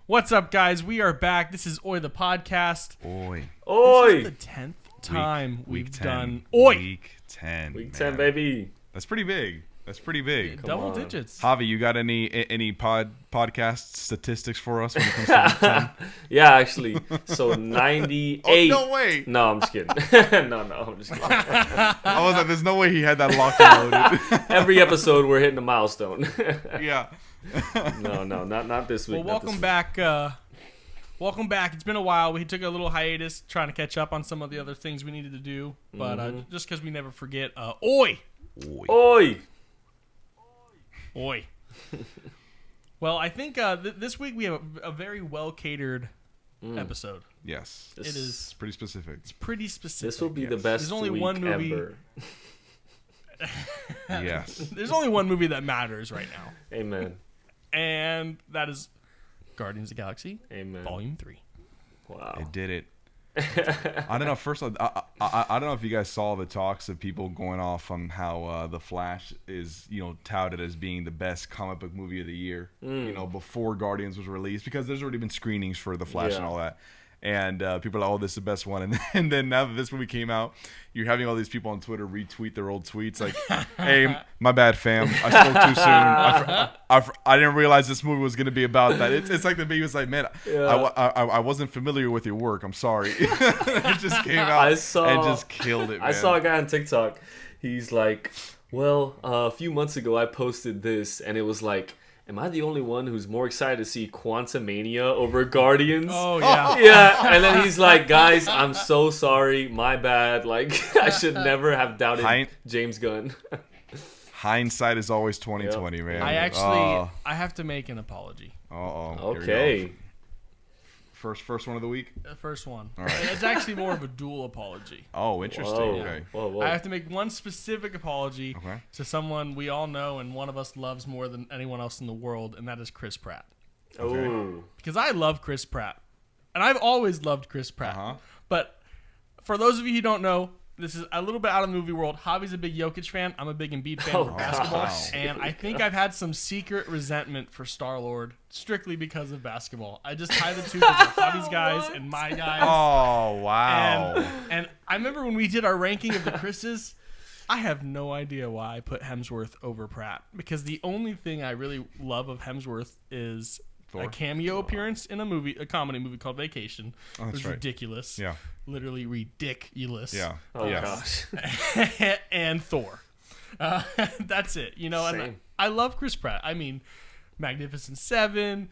What's up, guys? We are back. This is Oi the podcast. Oi. This is the 10th time we've done Oi. Week 10. Week man. 10, baby. That's pretty big. Double digits. Javi, you got any podcast statistics for us when it comes to week 10? Yeah, actually. So 98. Oh, no way. No, I'm just kidding. No, I'm just kidding. I was like, there's no way he had that locked and loaded. Every episode, we're hitting a milestone. Yeah. No, not this week. Well, welcome back. Welcome back. It's been a while. We took a little hiatus trying to catch up on some of the other things we needed to do. But just because we never forget, Oi. Oi. Oi. Well, I think this week we have a very well-catered episode. Yes. It is It's pretty specific. pretty specific. This will be the Yes. best There's only week one movie. ever. Yes. There's only one movie that matters right now, Amen. and that is Guardians of the Galaxy Amen. Volume 3. Wow. It did it. I don't know. First, I don't know if you guys saw the talks of people going off on how The Flash is, touted as being the best comic book movie of the year. Before Guardians was released, because there's already been screenings for The Flash and all that. And people are like, "Oh, this is the best one." And then now that this movie came out, you're having all these people on Twitter retweet their old tweets like, "Hey, my bad, fam. I spoke too soon. I didn't realize this movie was going to be about that." It's like the baby was like, "Man, I wasn't familiar with your work. I'm sorry." It just came out and just killed it, man. I saw a guy on TikTok. He's like, well, a few months ago I posted this, and it was like, am I the only one who's more excited to see Quantumania over Guardians? Oh, yeah. Yeah, and then he's like, guys, I'm so sorry, my bad. Like, I should never have doubted James Gunn. Hindsight is always 20/20, man. I have to make an apology. Okay. First one of the week? The first one. All right. It's actually more of a dual apology. Oh, interesting. Whoa. Okay. Whoa. I have to make one specific apology Okay. to someone we all know and one of us loves more than anyone else in the world, and that is Chris Pratt. Oh. Because I love Chris Pratt. And I've always loved Chris Pratt. Uh-huh. But for those of you who don't know, this is a little bit out of the movie world. Javi's a big Jokic fan. I'm a big Embiid fan for basketball. gosh. And I think I've had some secret resentment for Star-Lord strictly because of basketball. I just tie the two because of Javi's guys and my guys. Oh, wow. And I remember when we did our ranking of the Chris's, I have no idea why I put Hemsworth over Pratt. Because the only thing I really love of Hemsworth is Thor? a cameo appearance in a comedy movie called Vacation. Oh, that's it was right. ridiculous. Yeah. Literally ridiculous. Yeah. Oh, Yes. gosh. And Thor. That's it. And Same. I love Chris Pratt. I mean, Magnificent Seven,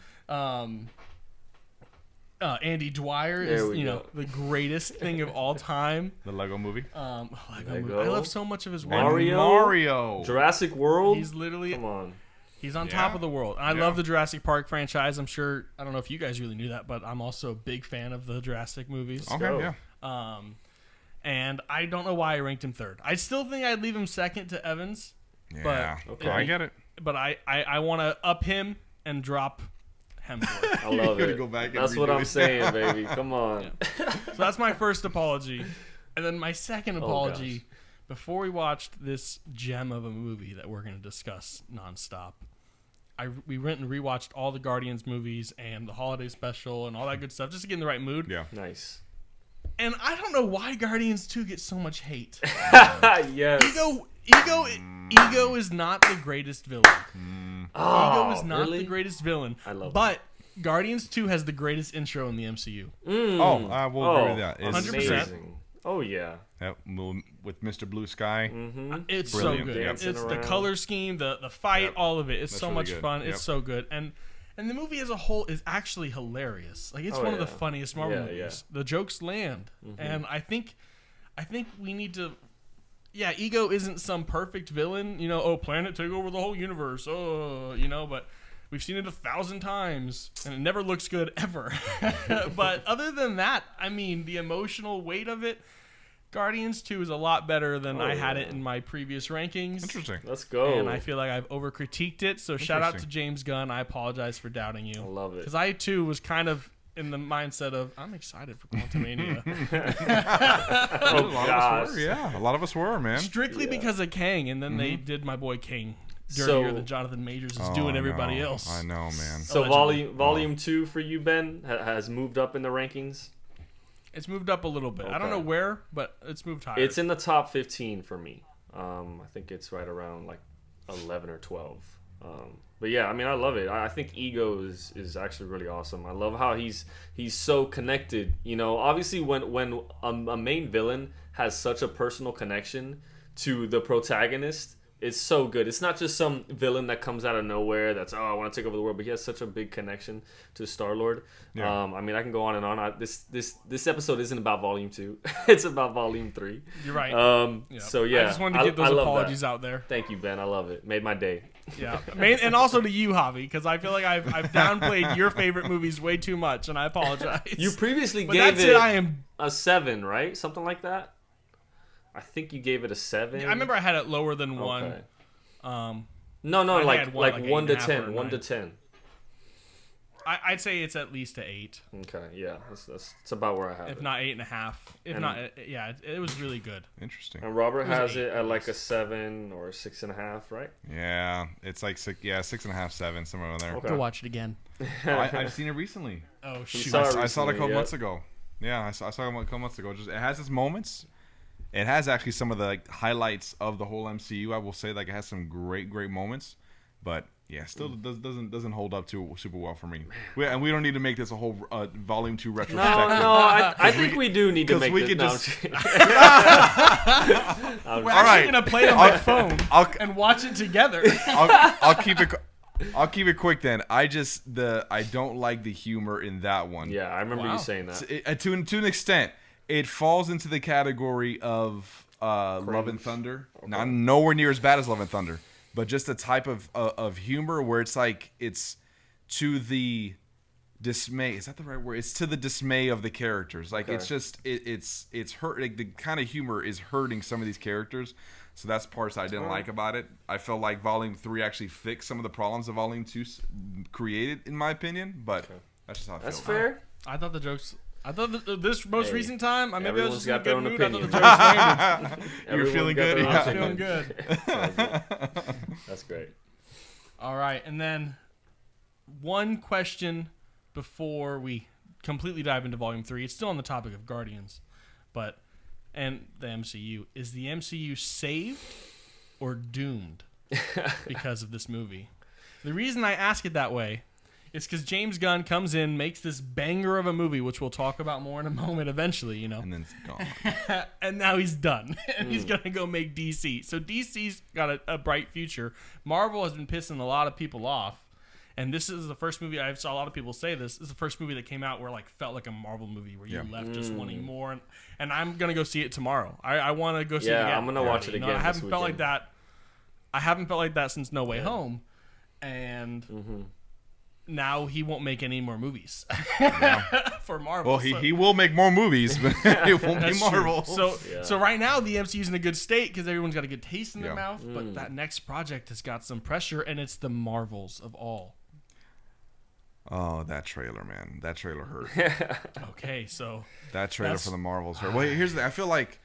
Andy Dwyer There is, we go. the greatest thing of all time. The Lego movie. Lego. I love so much of his work. Mario. Jurassic World. He's literally Come on. he's on top of the world. And I Yeah. love the Jurassic Park franchise. I don't know if you guys really knew that, but I'm also a big fan of the Jurassic movies. Okay, go. yeah. And I don't know why I ranked him third. I still think I'd leave him second to Evans, Yeah. Okay. I get it. but I want to up him and drop Hemsworth. I love gotta it. go back and That's what redo I'm it. saying, baby. Come on. So that's my first apology. And then my second apology, gosh. before we watched this gem of a movie that we're going to discuss nonstop, we went and rewatched all the Guardians movies and the holiday special and all that good stuff just to get in the right mood. Yeah. Nice. And I don't know why Guardians 2 gets so much hate. Yes. Ego is not the greatest villain. Oh, Ego is not really? the greatest villain. I love But Guardians 2 has the greatest intro in the MCU. Oh, I will agree with that. It's 100%. amazing. Oh, yeah. Yep, with Mr. Blue Sky. It's Brilliant. so good. Yep. It's Dancing the around. color scheme, the fight, Yep. all of it. It's That's so really much good. fun. Yep. It's so good. And the movie as a whole is actually hilarious. Like it's Oh, one of the yeah. funniest Marvel Yeah, movies. The jokes land. And I think we need to Ego isn't some perfect villain, planet take over the whole universe. But we've seen it 1,000 times and it never looks good ever. But other than that, I mean, the emotional weight of it, Guardians 2 is a lot better than I had it in my previous rankings. Interesting. Let's go. And I feel like I've over-critiqued it. So shout out to Interesting. James Gunn. I apologize for doubting you. I love it. Because I, too, was kind of in the mindset of, I'm excited for Quantumania. Oh, gosh. Yeah, a lot of us were, man. Strictly because of Kang. And then they did my boy King dirtier than Jonathan Majors is doing everybody else. I know, man. So Allegedly. volume 2 for you, Ben, has moved up in the rankings. It's moved up a little bit. I don't know where, but it's moved higher. It's in the top 15 for me. I think it's right around like 11 or 12. But yeah, I mean, I love it. I think Ego is actually really awesome. I love how he's so connected. You know, obviously when a main villain has such a personal connection to the protagonist, it's so good. It's not just some villain that comes out of nowhere that's, I want to take over the world, but he has such a big connection to Star-Lord. Yeah. I mean, I can go on and on. This episode isn't about Volume 2. It's about Volume 3. You're right. So yeah, I just wanted to get those apologies out there. Thank you, Ben. I love it. Made my day. Yeah, and also to you, Javi, because I feel like I've downplayed your favorite movies way too much, and I apologize. You previously But gave that's it I am. a 7, right? Something like that. I think you gave it a 7. I remember I had it lower than 1. Okay. I No, like had one, like 1 to 8.5 or 10. a 1 to 9. 10. I'd say it's at least an 8, Okay, yeah, that's about where I have if it. not 8.5. If And- not, yeah, it was really good. Interesting. And Robert It was has 8, it I at like a guess. 7 or 6.5, right? Yeah, it's like 6.5, 7, somewhere in there. Okay. Go watch it again. I've seen it recently. Oh shoot! saw it I saw it a couple recently, months ago. Yeah, I saw it a couple months ago. Just it has its moments. It has actually some of the highlights of the whole MCU. I will say, it has some great moments, but yeah, still doesn't hold up too super well for me. And we don't need to make this a whole volume 2 retrospective. No, I think we do need to 'cause make we this. could No, just- I'm We're just- actually right. gonna play it on my phone and watch it together. I'll keep it. I'll keep it quick then. I don't like the humor in that one. Yeah, I remember Wow. you saying that. To an extent, it falls into the category of Love and Thunder. Okay. Not nowhere near as bad as Love and Thunder, but just the type of humor where it's it's to the dismay. Is that the right word? It's to the dismay of the characters. It's just it's hurt. The kind of humor is hurting some of these characters. So that's parts I didn't like about it. I felt like Volume 3 actually fixed some of the problems that Volume 2 created, in my opinion. But that's just how I feel. That's fair. I thought the jokes. I thought this most recent time. Maybe I was just in a everyone's good got mood. their I thought the own jokes landed. You were feeling good? Everyone I got was their own feeling opinion. good. That's great. All right, and then one question before we completely dive into Volume 3. It's still on the topic of Guardians, and the MCU. Is the MCU saved or doomed because of this movie? The reason I ask it that way is because James Gunn comes in, makes this banger of a movie, which we'll talk about more in a moment eventually, And then it's gone. and now he's done. And he's going to go make DC. So DC's got a bright future. Marvel has been pissing a lot of people off. And this is the first movie, I saw a lot of people say this is the first movie that came out where felt like a Marvel movie where you left just wanting more. And I'm going to go see it tomorrow. I want to go see it again. Yeah, I'm gonna watch it You know, again I haven't this felt like weekend. that. I haven't felt like that since No Way Home. And now he won't make any more movies for Marvel. Well, so- he will make more movies, but it won't be That's true. Marvel. So right now the MCU's in a good state because everyone's got a good taste in their Yeah. mouth. But that next project has got some pressure, and it's the Marvels of all. Oh, that trailer, man. That trailer hurt. Okay, so That trailer That's- for the Marvels hurt. Well, here's the. I feel like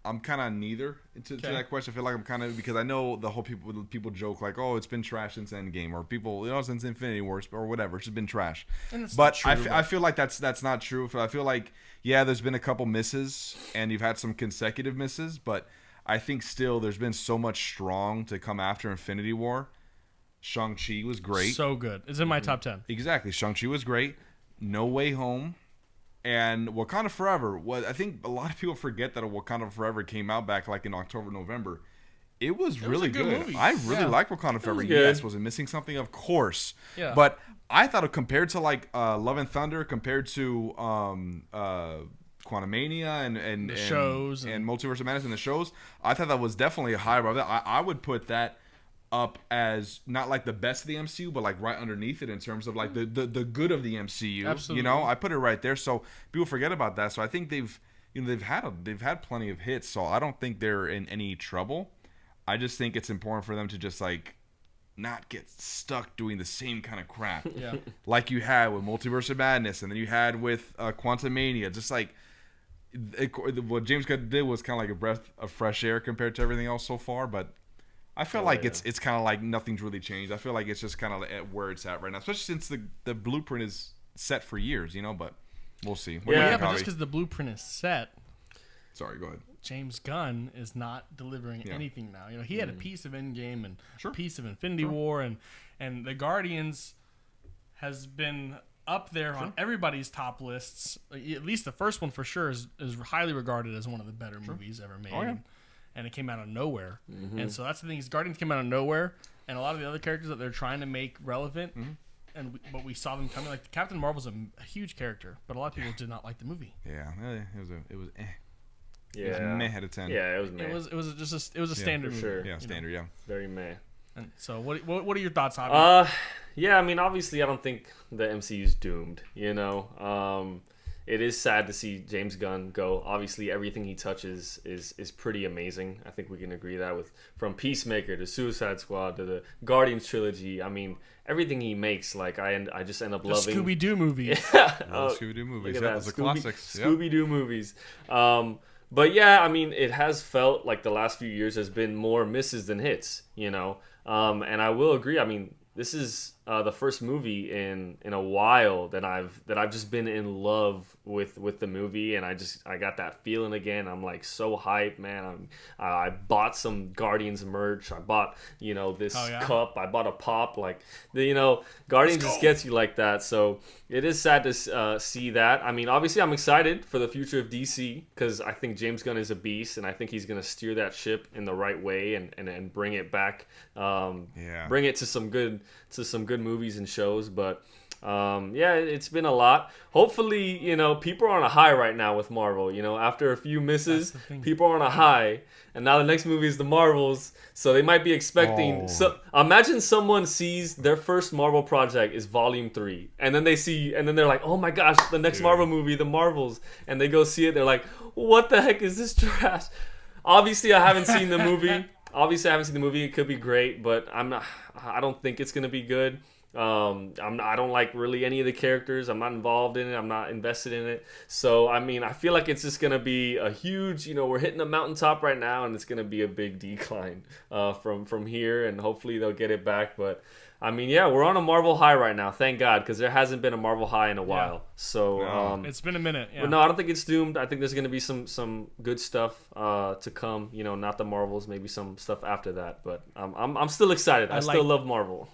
I'm kind of neither to that question. I feel like I'm kind of, because I know the whole people joke like, oh, it's been trash since Endgame, or people, since Infinity Wars or whatever. It's just been trash. And it's But not true, I feel like that's not true. I feel like, yeah, there's been a couple misses, and you've had some consecutive misses, but I think still there's been so much strong to come after Infinity War. Shang-Chi was great. so good. It's in my top 10. Exactly. Shang-Chi was great. No Way Home. And Wakanda Forever. I think a lot of people forget that Wakanda Forever came out back in October, November. It was really a good movie. I really Yeah. like Wakanda Forever. good. Yes, was it missing something? Of course. Yeah. But I thought it compared to Love and Thunder, compared to Quantumania and The shows and Multiverse of Madness and the shows, I thought that was definitely a high above that. I would put that up as not the best of the MCU, but right underneath it in terms of the good of the MCU. Absolutely. I put it right there. So people forget about that. So I think they've had plenty of hits. So I don't think they're in any trouble. I just think it's important for them to just not get stuck doing the same kind of crap. Yeah. Like you had with Multiverse of Madness, and then you had with Quantumania. Just what James Gunn did was kind of like a breath of fresh air compared to everything else so far. But I feel like it's kind of like nothing's really changed. I feel like it's just kind of at where it's at right now, especially since the blueprint is set for years, but we'll see. What do you Yeah, think, but Javi? just because the blueprint is set, Sorry, go ahead. James Gunn is not delivering anything now. He had a piece of Endgame and a piece of Infinity War, and the Guardians has been up there on everybody's top lists. At least the first one for sure is highly regarded as one of the better movies ever made. Oh, yeah. And it came out of nowhere. And so that's the thing. Is Guardians came out of nowhere, and a lot of the other characters that they're trying to make relevant, but we saw them coming. Like Captain Marvel's a huge character, but a lot of people did not like the movie. Yeah, it was Yeah. It was meh out of 10. Yeah, it was meh. It was a standard movie. sure. Yeah, standard. Yeah. Very meh. And so what are your thoughts, Javi? Yeah, I mean, obviously, I don't think the MCU's doomed. It is sad to see James Gunn go. Obviously, everything he touches is pretty amazing. I think we can agree that from Peacemaker to Suicide Squad to the Guardians trilogy. I mean, everything he makes, like I just end up The loving. Scooby-Doo movies. Scooby-Doo movies. Look at Yeah, that. those are classics. Yeah. Scooby-Doo movies. But yeah, I mean, it has felt like the last few years has been more misses than hits, And I will agree. I mean, this is the first movie in a while that I've just been in love with the movie, and I got that feeling again. I'm like so hyped, man. I bought some Guardians merch. I bought this cup. I bought a pop. Like Guardians just gets you like that. So it is sad to see that. I mean, obviously I'm excited for the future of DC because I think James Gunn is a beast, and I think he's gonna steer that ship in the right way and bring it back. Bring it to some good movies and shows. But it's been a lot. Hopefully, people are on a high right now with Marvel. After a few misses, people are on a high, and now the next movie is the Marvels, so they might be expecting. So imagine someone sees their first Marvel project is Volume 3, and then they're like, oh my gosh, the next Marvel movie, the Marvels, and they go see it. They're like, what the heck is this trash? Obviously, I haven't seen the movie. It could be great, but I don't think it's gonna be good. I don't like really any of the characters. I'm not involved in it. I'm not invested in it. So, I mean, I feel like it's just going to be a huge, we're hitting a mountaintop right now, and it's going to be a big decline from here, and hopefully they'll get it back. But, I mean, yeah, we're on a Marvel high right now, thank God, because there hasn't been a Marvel high in a while. Yeah. So, it's been a minute. Yeah. But no, I don't think it's doomed. I think there's going to be some good stuff to come. Not the Marvels, maybe some stuff after that. But I'm still excited. I still love Marvel.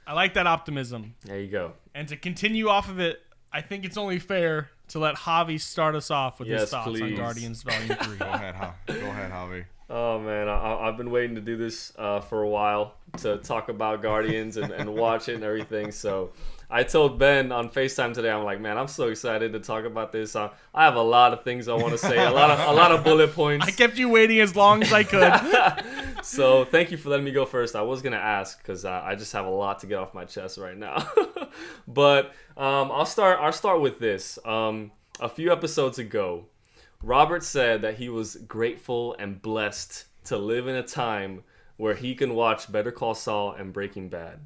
I like that optimism. There you go. And to continue off of it, I think it's only fair to let Javi start us off with his thoughts on Guardians Volume 3. Go ahead, Javi. Oh, man. I've been waiting to do this for a while, to talk about Guardians and watch it and everything. So I told Ben on FaceTime today, I'm like, man, I'm so excited to talk about this. I have a lot of things I want to say, a lot of bullet points. I kept you waiting as long as I could. So thank you for letting me go first. I was going to ask because I just have a lot to get off my chest right now. But I'll start with this. A few episodes ago, Robert said that he was grateful and blessed to live in a time where he can watch Better Call Saul and Breaking Bad.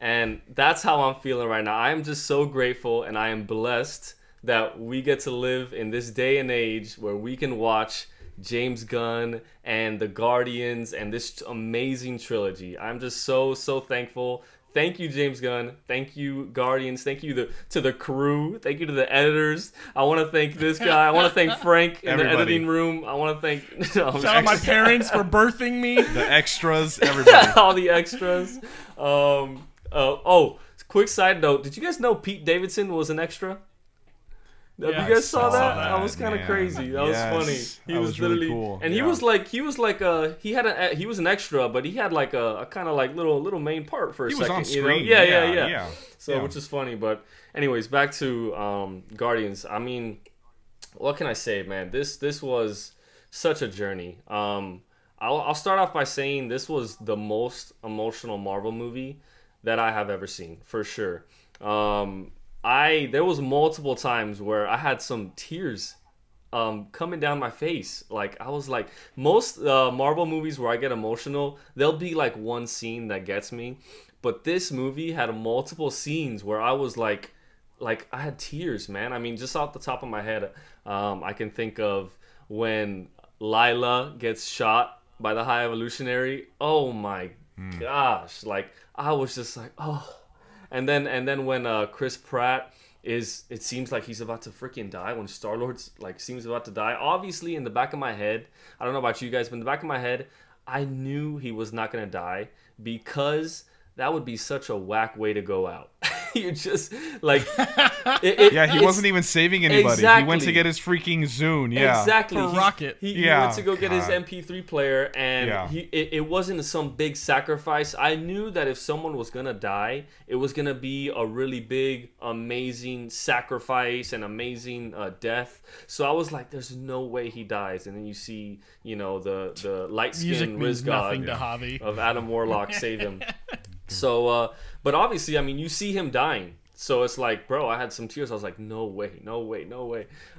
And that's how I'm feeling right now. I am just so grateful, and I am blessed that we get to live in this day and age where we can watch James Gunn and the Guardians and this amazing trilogy. I'm just so thankful. Thank you, James Gunn. Thank you, Guardians. Thank you to the crew. Thank you to the editors. I want to thank this guy. I want to thank Frank in the editing room. I want to thank... Shout out my parents for birthing me. The extras, everybody. All the extras. Quick side note. Did you guys know Pete Davidson was an extra? You guys saw that? That was kind of crazy. That was funny. He was literally really cool. And he was an extra, but he had like a kind of like little main part for a second. He was on screen. Yeah. So which is funny, but anyways, back to Guardians. I mean, what can I say, man? This was such a journey. I'll start off by saying this was the most emotional Marvel movie that I have ever seen, for sure. There was multiple times where I had some tears coming down my face. Like, I was like, most Marvel movies where I get emotional, there'll be like one scene that gets me. But this movie had multiple scenes where I was like I had tears, man. I mean, just off the top of my head, I can think of when Lila gets shot by the High Evolutionary. Oh my gosh! Like I was just like, oh. And then when Chris Pratt it seems like he's about to freaking die, when Star-Lord's like seems about to die. Obviously, in the back of my head, I don't know about you guys, but in the back of my head, I knew he was not gonna die, because that would be such a whack way to go out. You just like he wasn't even saving anybody. Exactly. He went to get his freaking Zune. Yeah, exactly. For Rocket. He went to go get his MP3 player, and it wasn't some big sacrifice. I knew that if someone was gonna die, it was gonna be a really big, amazing sacrifice and amazing death. So I was like, "There's no way he dies." And then you see, the light skinned Riz God of Adam Warlock save him. So, but obviously, I mean, you see him dying. So it's like, bro, I had some tears. I was like, no way.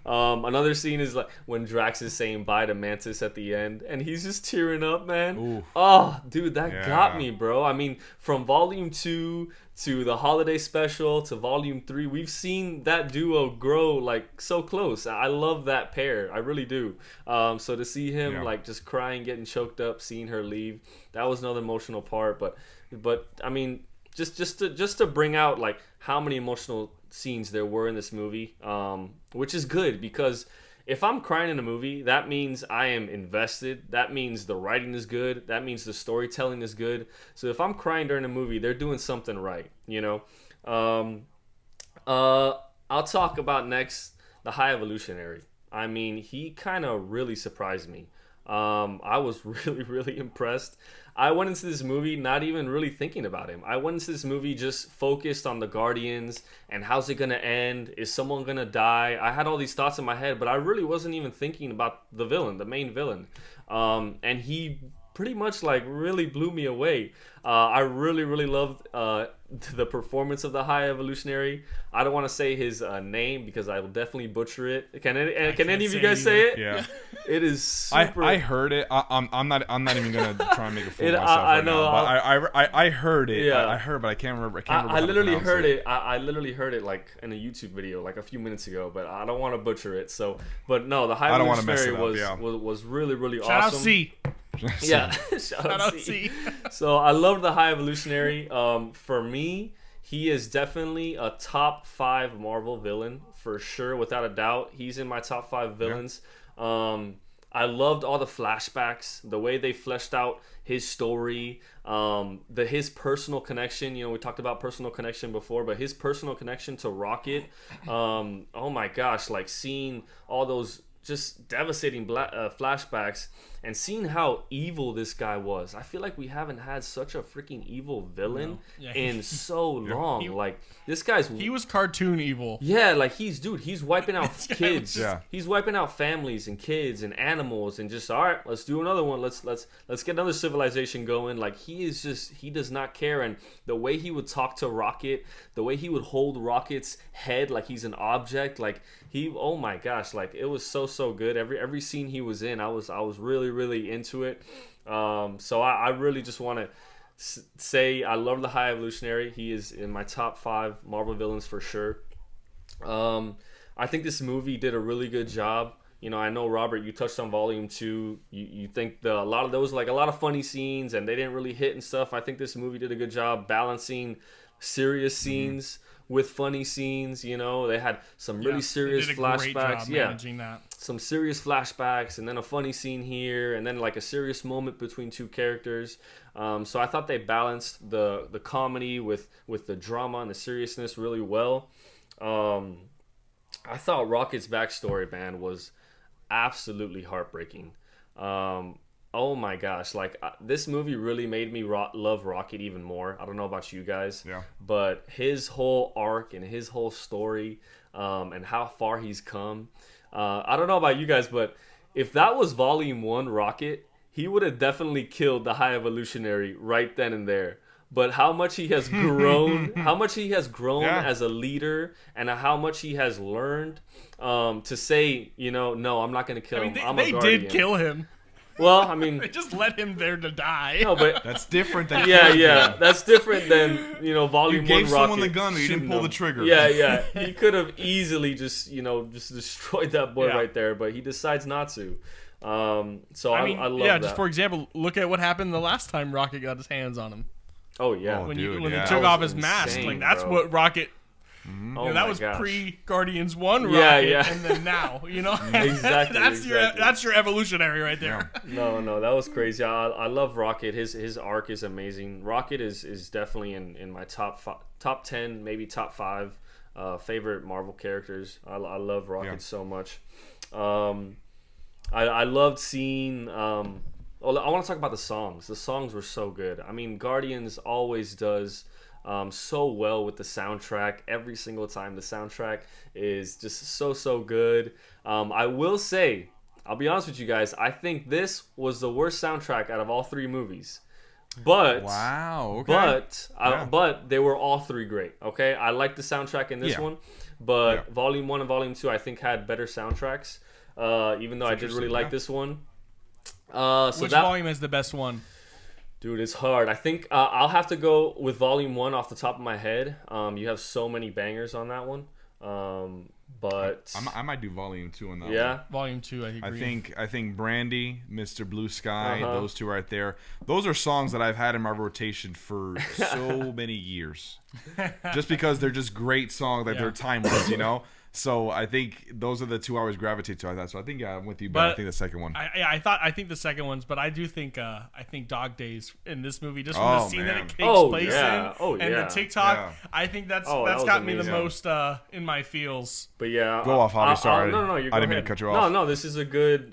Another scene is like when Drax is saying bye to Mantis at the end, and he's just tearing up, man. Ooh. Oh, dude, that got me, bro. I mean, from Volume 2 to the holiday special to Volume 3, we've seen that duo grow like so close. I love that pair. I really do. So to see him like just crying, getting choked up, seeing her leave, that was another emotional part. But I mean, just to bring out like how many emotional scenes there were in this movie, which is good, because if I'm crying in a movie, that means I am invested. That means the writing is good. That means the storytelling is good. So if I'm crying during a movie, they're doing something right, I'll talk about next the High Evolutionary. I mean, he kind of really surprised me. I was really, really impressed. I went into this movie not even really thinking about him. I went into this movie just focused on the Guardians and how's it going to end? Is someone going to die? I had all these thoughts in my head, but I really wasn't even thinking about the villain, the main villain. And he pretty much like really blew me away. I really, really loved the performance of the High Evolutionary. I don't want to say his name because I will definitely butcher it. Can any of you guys say it? Yeah, it is super. I heard it. I'm not even gonna try and make a fool of myself right now. But I heard it. Yeah. I heard, but I can't remember. I literally heard it. I literally heard it like in a YouTube video like a few minutes ago, but I don't want to butcher it. So, but no, the High Evolutionary was really, really awesome. Shout out C. Yeah, shout out C. So I love the High Evolutionary. For me, he is definitely a top 5 Marvel villain for sure, without a doubt. He's in my top 5 villains. I loved all the flashbacks, the way they fleshed out his story, his personal connection. We talked about personal connection before, but his personal connection to Rocket. Oh my gosh, like seeing all those just devastating flashbacks and seeing how evil this guy was. I feel like we haven't had such a freaking evil villain in so long. He was cartoon evil. Yeah, like he's wiping out kids. Yeah. He's wiping out families and kids and animals and just, all right, let's do another one. Let's get another civilization going. Like he does not care. And the way he would talk to Rocket, the way he would hold Rocket's head like he's an object, like oh my gosh, like it was so good. Every scene he was in, I was really, really into it. So I really just want to say I love the High Evolutionary. He is in my top 5 Marvel villains for sure. I think this movie did a really good job. I know, Robert, you touched on Volume 2. You think a lot of those, like a lot of funny scenes, and they didn't really hit and stuff. I think this movie did a good job balancing serious scenes with funny scenes. They had some really serious flashbacks. Managing that. Some serious flashbacks, and then a funny scene here, and then like a serious moment between two characters. So I thought they balanced the comedy with the drama and the seriousness really well. I thought Rocket's backstory, man, was absolutely heartbreaking. Oh my gosh, like this movie really made me love Rocket even more. I don't know about you guys, but his whole arc and his whole story, and how far he's come. I don't know about you guys, but if that was Volume 1 Rocket, he would have definitely killed the High Evolutionary right then and there. But how much he has grown, as a leader, and how much he has learned, to say, no, I'm not going to kill him. I'm a Guardian. They did kill him. Well, I mean, they just let him there to die. No, but that's different than that's different than Volume 1 Rocket. You gave someone the gun, but you didn't pull the trigger. Yeah, he could have easily just destroyed that boy right there, but he decides not to. So I mean, I love yeah. that. Just for example, look at what happened the last time Rocket got his hands on him. Oh yeah. Oh, When dude, when yeah. they took That off was his mask, insane, like that's bro. what Rocket. Oh that my was gosh. pre Guardians 1 Rocket, Yeah, yeah. and then now, Exactly, exactly. that's your evolutionary right there. No, that was crazy. I love Rocket. His arc is amazing. Rocket is definitely in my top 10, maybe top 5 favorite Marvel characters. I love Rocket so much. I loved seeing. I want to talk about the songs. The songs were so good. I mean, Guardians always does so well with the soundtrack. Every single time, the soundtrack is just so good. I will say, I'll be honest with you guys, I think this was the worst soundtrack out of all 3 movies. But Wow. Okay. but they were all 3 great. Okay, I like the soundtrack in this one, but Volume 1 and Volume 2 I think had better soundtracks. Even though I did really like this one. Which volume is the best one? Dude, it's hard. I think I'll have to go with Volume 1 off the top of my head. You have so many bangers on that one. But I might do Volume 2 on that. yeah, one. Volume 2, I agree. I think Brandy, Mr. Blue Sky, those 2 right there. Those are songs that I've had in my rotation for so many years. Just because they're just great songs, like they're timeless, So I think those are the 2 I always gravitate to. So I think I'm with you, but I think the second one. I think the second one's, but I do think Dog Days in this movie, just from the scene that it takes place in, and the TikTok. I think that's got me the most in my feels. But yeah, go off, Javi. Sorry, no, I didn't mean to cut you off. No, this is a good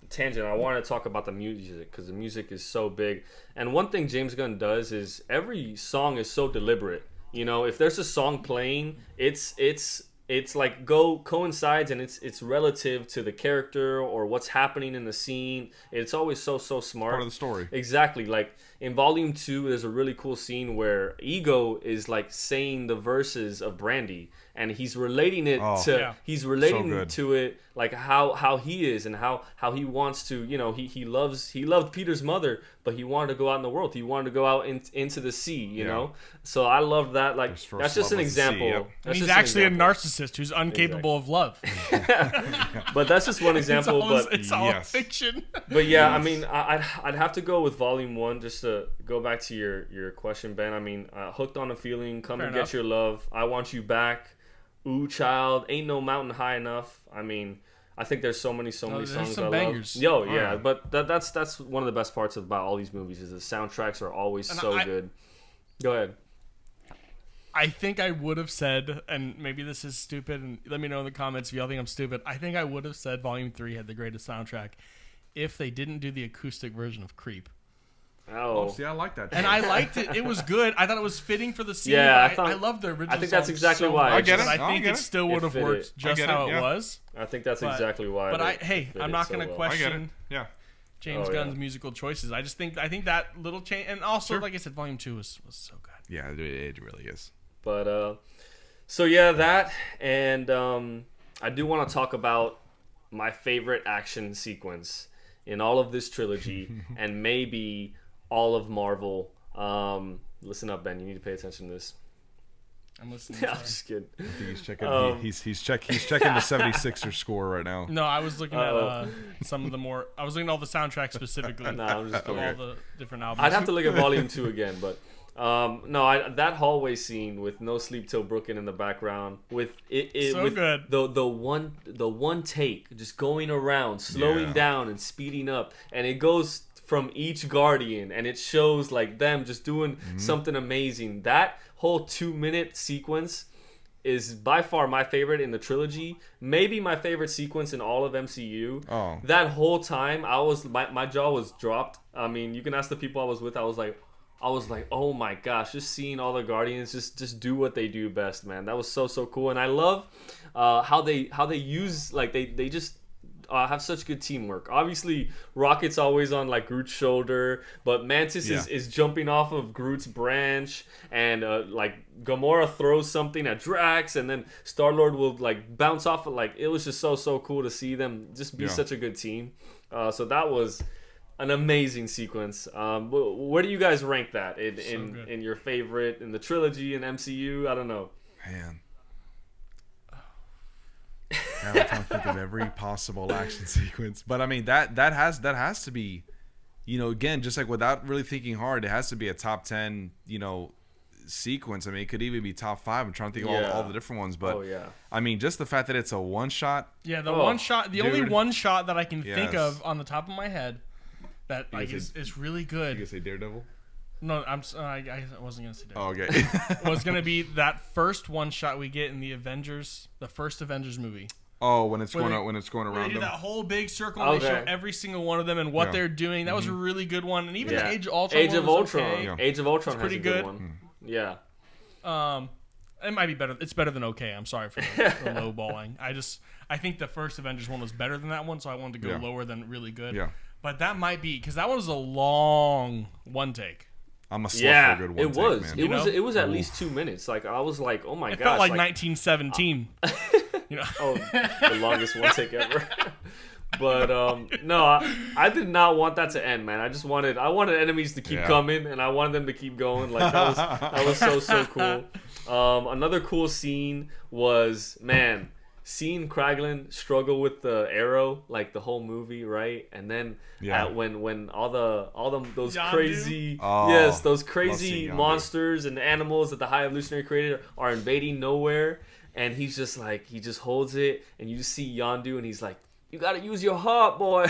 tangent. I want to talk about the music because the music is so big. And one thing James Gunn does is every song is so deliberate. If there's a song playing, it's like coincides and it's relative to the character or what's happening in the scene. It's always so smart. Part of the story. Exactly. Like in Volume 2, there's a really cool scene where Ego is like saying the verses of Brandy, and he's relating it to it like how he is and how he wants to. He loved Peter's mother, but he wanted to go out in the world. He wanted to go out into the sea. You know. So I love that. Like that's just an example. Sea, yep. And he's actually a narcissist who's incapable of love. But that's just one example. It's all fiction. But yeah, I mean, I'd have to go with Volume 1 just to go back to your question, Ben. I mean, Hooked on a Feeling, Come and Get Your Love, I Want You Back, Ooh Child, Ain't No Mountain High Enough. I mean, I think there's so many songs I bangers. love. Yeah, but that's one of the best parts about all these movies is the soundtracks are always good. Go ahead. I think I would have said, and maybe this is stupid, and let me know in the comments if y'all think I'm stupid. I think I would have said Volume 3 had the greatest soundtrack if they didn't do the acoustic version of Creep. Oh, see, I like that. And I liked it. It was good. I thought it was fitting for the scene. Yeah, I love the original. I think that's exactly so why. Much, I get it. I think it still would have worked just how it was. I think that's exactly why. But I'm not going to question James Oh, Gunn's musical choices. I think that little change, and also like I said, Volume 2 was so good. Yeah, it really is. But so yeah, that and I do want to talk about my favorite action sequence in all of this trilogy and maybe all of Marvel. Listen up, Ben. You need to pay attention to this. I'm listening. Yeah, I'm just kidding. I think he's checking. He's checking the 76er score right now. No, I was looking at some of the more. I was looking at all the soundtracks specifically. No, I'm just of all the different albums. I'd have to look at Volume 2 again, but that hallway scene with No Sleep Till Brooklyn in the background with it so with good. the one take just going around, slowing down and speeding up, and it goes from each Guardian and it shows like them just doing something amazing. That whole 2-minute sequence is by far my favorite in the trilogy. Maybe my favorite sequence in all of MCU. Oh. That whole time my jaw was dropped. I mean, you can ask the people I was with. I was like, oh my gosh, just seeing all the Guardians just do what they do best, man. That was so cool, and I love how they use like they just have such good teamwork. Obviously, Rocket's always on like Groot's shoulder, but Mantis is jumping off of Groot's branch, and like Gamora throws something at Drax, and then Star-Lord will like bounce off of, like, it was just so cool to see them just be such a good team. So that was an amazing sequence. Where do you guys rank that in your favorite in the trilogy in MCU? I don't know. Man. God, I'm trying to think of every possible action sequence. But I mean, that has to be, again, just like without really thinking hard, it has to be a top 10, sequence. I mean, it could even be top 5. I'm trying to think of all the different ones. But I mean, just the fact that it's a one shot. Yeah, the one shot, the only one shot that I can think Yes. of on the top of my head that is really good. You can say Daredevil. No, I wasn't gonna say that. Oh, okay. It was gonna be that first one shot we get in the Avengers, the first Avengers movie. Oh, when it's going they- around Where they them. do that whole big circle and they show Okay. every single one of them and what Yeah. they're doing. That was a really good one. And even the Age of Ultron Age one of was Ultron. okay. Yeah. Age of Ultron It's has pretty a good good. one. Yeah. It might be better. It's better than okay. I'm sorry for the low balling. I think the first Avengers one was better than that one, so I wanted to go Yeah. lower than really good. Yeah. But that might be because that one was a long one take. I'm a slut Yeah, for a good one it take, was. man. It was at least 2 minutes. Like I was like, oh my It gosh, felt like 1917. oh, the longest one take ever. But no, I did not want that to end, man. I wanted enemies to keep coming, and I wanted them to keep going. Like that was so cool. Another cool scene was, man, seeing Kraglin struggle with the arrow, like the whole movie, right? And then when all those Yondu? crazy those love crazy seeing Yondu. monsters and animals that the High Evolutionary created are invading nowhere, and he's just like, he just holds it, and you just see Yondu, and he's like, you gotta use your heart, boy,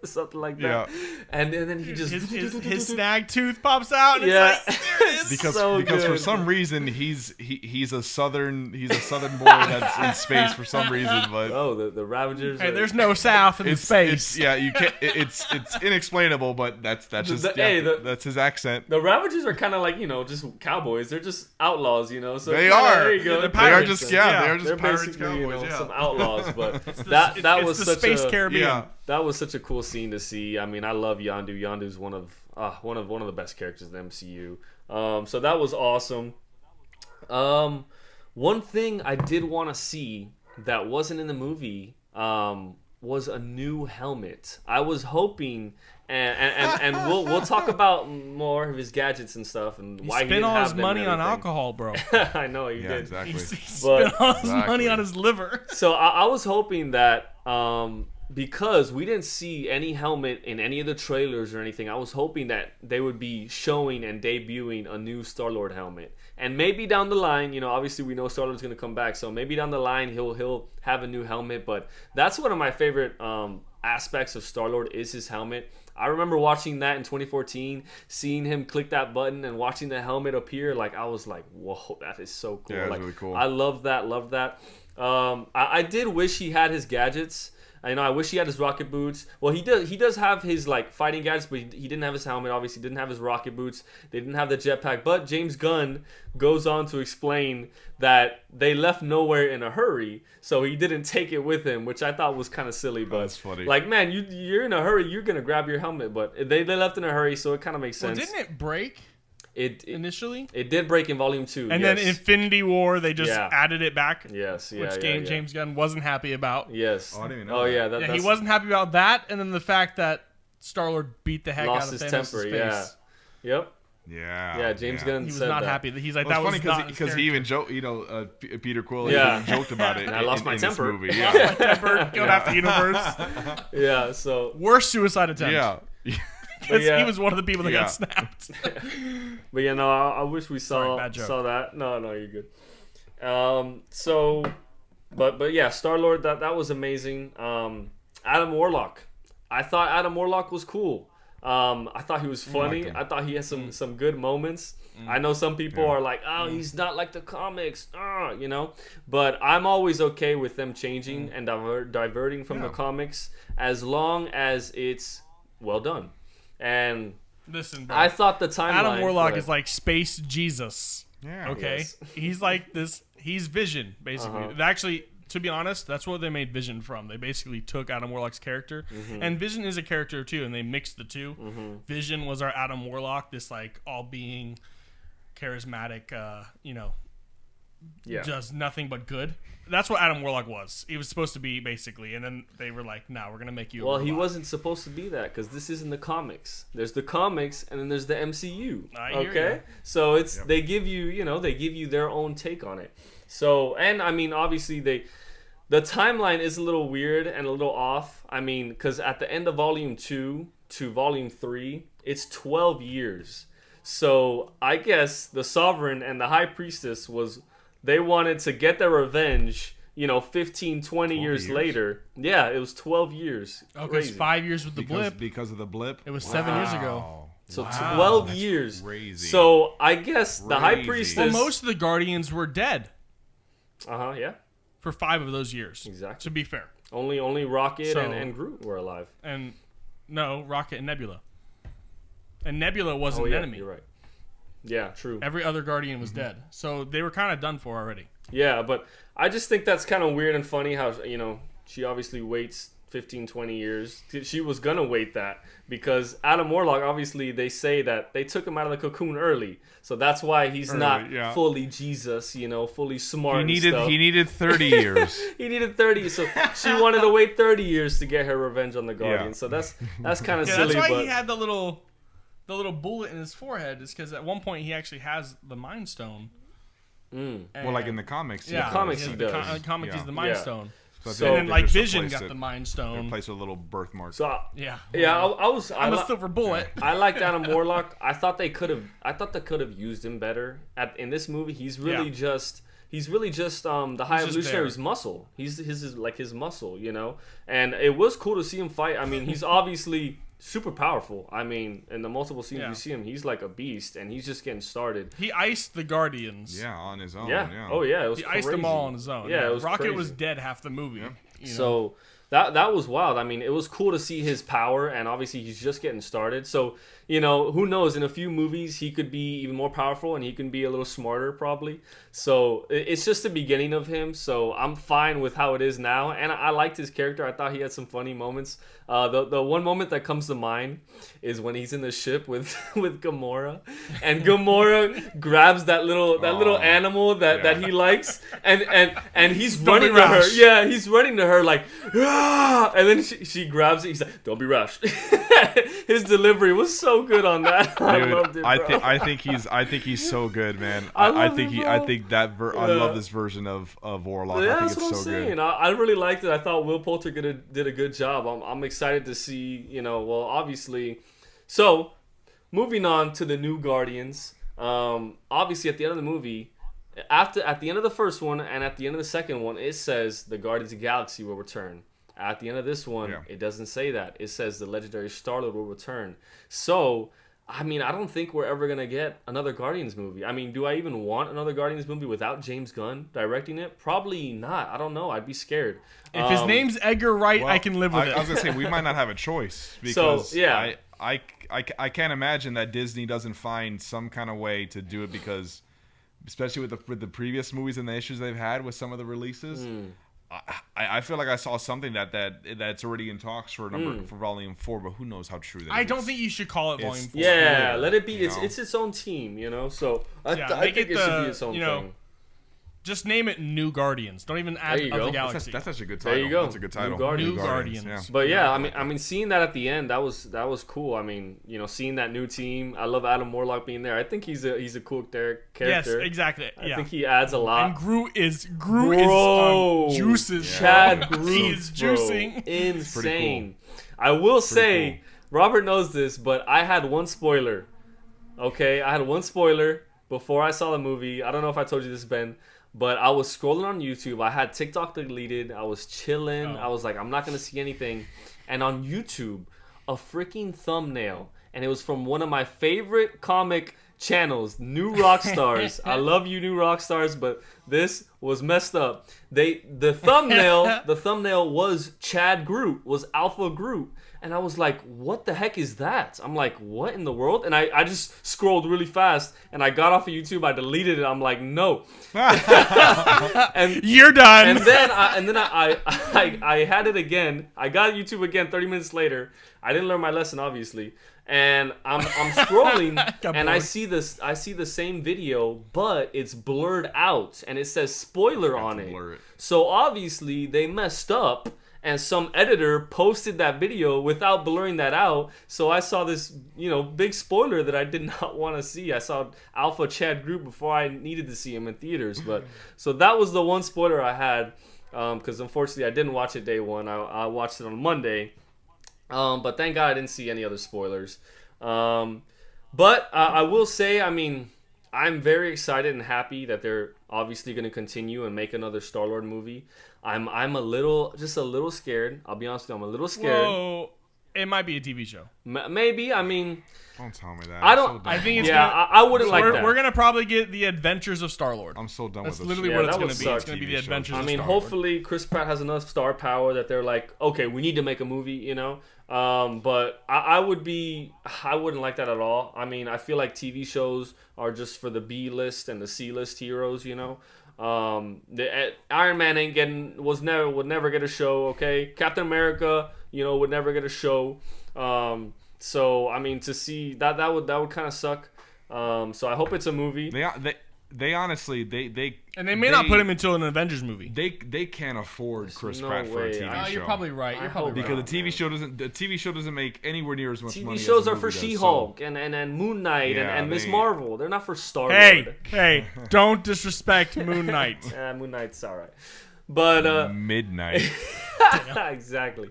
something like that. And then he just his snag tooth pops out. And Yeah. it's like, there it is. because so for good. some reason he's a southern boy that's in space for some reason, but Oh, the Ravagers. Hey, are- there's no south in space. you can't. It's inexplainable, but that's just that's his accent. the Ravagers are kind of like, just cowboys. They're just outlaws, So They kinda, are. There you go. Yeah, they're They are pirates. just Yeah. they are just They're pirates, basically, cowboys. Yeah. some outlaws. But It's that was the such Space a Caribbean. Yeah. that was such a cool scene to see. I mean, I love Yondu. Yondu's one of the best characters in the MCU. So that was awesome. One thing I did want to see that wasn't in the movie was a new helmet. I was hoping, and we'll talk about more of his gadgets and stuff and He why he spent didn't all have his them money and on everything. alcohol, bro. I know he Yeah, did. exactly. He spent all his money Exactly. on his liver. So I was hoping that because we didn't see any helmet in any of the trailers or anything, I was hoping that they would be showing and debuting a new Star-Lord helmet. And maybe down the line, obviously we know Star-Lord's going to come back, so maybe down the line he'll have a new helmet. But that's one of my favorite aspects of Star-Lord is his helmet. I remember watching that in 2014, seeing him click that button and watching the helmet appear. Like, I was like, whoa, that is so cool. Yeah, it's like, really cool. I love that. I did wish he had his gadgets. I wish he had his rocket boots. Well, he does have his like fighting gadgets, but he didn't have his helmet. Obviously, didn't have his rocket boots. They didn't have the jetpack. But James Gunn goes on to explain that they left nowhere in a hurry, so he didn't take it with him, which I thought was kind of silly. But That's funny. Like, man, you're in a hurry. You're gonna grab your helmet, but they left in a hurry, so it kind of makes Well, sense. didn't it break It initially? it did break in Volume 2. And yes. then Infinity War, they just Yeah. added it back, Yes, yeah, which yeah, yeah. James Gunn wasn't happy about. Yes. Oh, I didn't even know Oh that. yeah, Yeah, he that's- wasn't happy about that, and then the fact that Star-Lord beat the heck lost out of his Thanos' temper. face. Yeah. Yep. Yeah. James Gunn He was said not that. happy. He's like, Well, that it's was funny not because he even joked. Peter Quill Yeah. even joked about it. And I lost my in temper. This movie. my Yeah. temper, going after the universe. Yeah. So, Worst suicide attempt. Yeah. 'Cause Yeah. he was one of the people that Yeah. got snapped. but yeah, no, I wish we Sorry, saw bad joke. saw that. No, you're good. So, but yeah, Star-Lord, that was amazing. Adam Warlock, I thought Adam Warlock was cool. I thought he was funny. him. I thought he had some good moments. I know some people are like, oh, he's not like the comics, But I'm always okay with them changing and diverting from the Yeah. comics as long as it's well done. And Listen, bro. I thought the timeline. Adam Warlock but- is like space Jesus. Yeah. Okay, Yes. he's like this. He's Vision, basically. Uh-huh. Actually, to be honest, that's what they made Vision from. They basically took Adam Warlock's character, Mm-hmm. and Vision is a character too, and they mixed the 2. Vision was our Adam Warlock, this like all-being, charismatic, yeah. does nothing but good. That's what Adam Warlock was. He was supposed to be basically, and then they were like, "No, we're gonna make you." A Well, he robot." wasn't supposed to be that because this isn't the comics. There's the comics and then there's the MCU. I hear Okay, ya. so they give you their own take on it. So, and I mean, obviously the timeline is a little weird and a little off. I mean, because at the end of Volume 2 to Volume 3, it's 12 years. So I guess the Sovereign and the High Priestess they wanted to get their revenge, 15, 20 years later. Yeah, it was 12 years. Oh, because 5 years with the blip. Because of the blip? It was 7 years ago. So 12 years. Crazy. So I guess the High Priestess... Well, most of the Guardians were dead. Yeah. For 5 of those years. Exactly. To be fair. Only Rocket and Groot were alive. And no, Rocket and Nebula. And Nebula wasn't an enemy. You're right. Yeah, true. Every other Guardian was dead. So they were kind of done for already. Yeah, but I just think that's kind of weird and funny how, she obviously waits 15, 20 years. She was going to wait that because Adam Warlock, obviously, they say that they took him out of the cocoon early. So that's why he's not fully Jesus, fully smart. He needed 30 years. He needed 30. So she wanted to wait 30 years to get her revenge on the Guardian. Yeah. So that's kind of silly. That's why he had the little bullet in his forehead, is because at one point he actually has the Mind Stone. Well, like in the comics. Yeah, comics he does. In comics, he's the Mind Stone. So and then, Vision got the Mind Stone. Replace a little birthmark. So I a silver bullet. I liked Adam Warlock. I thought they could have used him better. In this movie, he's really just the High Evolutionary's muscle. He's his muscle, And it was cool to see him fight. I mean, he's obviously super powerful. I mean, in the multiple scenes you see him, he's like a beast, and he's just getting started. He iced the Guardians. Yeah, on his own. Yeah. Oh yeah, it was he crazy. iced them all on his own. Yeah, it was Rocket crazy. was dead half the movie. Yeah. So that was wild. I mean, it was cool to see his power, and obviously he's just getting started. So, who knows? In a few movies, he could be even more powerful, and he can be a little smarter, probably. So it's just the beginning of him. So I'm fine with how it is now, and I liked his character. I thought he had some funny moments. The one moment that comes to mind is when he's in the ship with Gamora, and Gamora grabs that little animal that he likes, and he's running to her. Yeah, he's running to her like, ah! And then she grabs it. He's like, "Don't be rash." His delivery was so good on that. Dude, I loved it, bro. I think he's so good, man. I love this version of Warlock. Yeah, I think that's what I'm saying. good. I really liked it. I thought Will Poulter did a good job. I'm excited to see, obviously. So, moving on to the new Guardians. Obviously, at the end of the movie, at the end of the first one and at the end of the second one, it says the Guardians of the Galaxy will return. At the end of this one, It doesn't say that. It says the legendary Star-Lord will return. So, I mean, I don't think we're ever going to get another Guardians movie. I mean, do I even want another Guardians movie without James Gunn directing it? Probably not. I don't know. I'd be scared. If his name's Edgar Wright, I can live with it. I was going to say, we might not have a choice. Because I can't imagine that Disney doesn't find some kind of way to do it because, especially with the previous movies and the issues they've had with some of the releases, I feel like I saw something that's already in talks for Volume 4, but who knows how true that is. I don't think you should call it Volume 4. Yeah, let it be. It's its own team, So I think it should be its own thing. Just name it New Guardians. Don't even add of the Galaxy. That's actually a good title. There you go. That's a good title. New Guardians. Yeah. But yeah, I mean, seeing that at the end, that was cool. I mean, seeing that new team. I love Adam Warlock being there. I think he's a cool character. Yes, exactly. I think he adds a lot. And Groot is on juices. Chad Groot, he's juicing. Insane. Cool. I will say, cool. Robert knows this, but I had one spoiler. Okay, I had one spoiler before I saw the movie. I don't know if I told you this, Ben. But I was scrolling on YouTube. I had TikTok deleted. I was chilling. I was like, I'm not going to see anything. And on YouTube, a freaking thumbnail. And it was from one of my favorite comic channels, New Rockstars. I love you, New Rockstars, but this was messed up. The thumbnail was Chad Groot, was Alpha Groot. And I was like, what the heck is that? I'm like, what in the world? And I just scrolled really fast and I got off of YouTube. I deleted it. I'm like, no. And you're done. And then I had it again. I got YouTube again 30 minutes later. I didn't learn my lesson, obviously. And I'm scrolling and I see the same video, but it's blurred out and it says spoiler on it. So obviously they messed up. And some editor posted that video without blurring that out. So I saw this, big spoiler that I did not want to see. I saw Alpha Chad Groot before I needed to see him in theaters. But so that was the one spoiler I had. because unfortunately I didn't watch it day one. I watched it on Monday. But thank God I didn't see any other spoilers. But I will say, I mean, I'm very excited and happy that they're obviously going to continue and make another Star-Lord movie. I'm a little scared. I'll be honest with you, I'm a little scared. Whoa. It might be a TV show. Maybe. I mean, Don't tell me that. I don't. I think it's yeah, gonna, I wouldn't like we're, that. We're gonna probably get the Adventures of Star-Lord. I'm so done That's with this. literally Yeah, what it's that gonna would be. suck. It's gonna be the TV show. Adventures I of mean, Star-Lord. hopefully Chris Pratt has enough star power that they're like, okay, we need to make a movie, you know. But I wouldn't like that at all. I mean, I feel like TV shows are just for the B list and the C list heroes, you know. Iron Man would never get a show. Okay, Captain America, you know, would never get a show. So I mean, to see that would kind of suck. So I hope it's a movie. They honestly And they may not put him into an Avengers movie. They can't afford Chris no Pratt for a way. TV show. You're probably right. You're probably because right. the TV show doesn't make anywhere near as much money. TV shows as a are for movie does, She-Hulk and Moon Knight Yeah, and Miss they- Marvel. They're not for Star-Lord. Hey, don't disrespect Moon Knight. Moon Knight's alright. But midnight. exactly.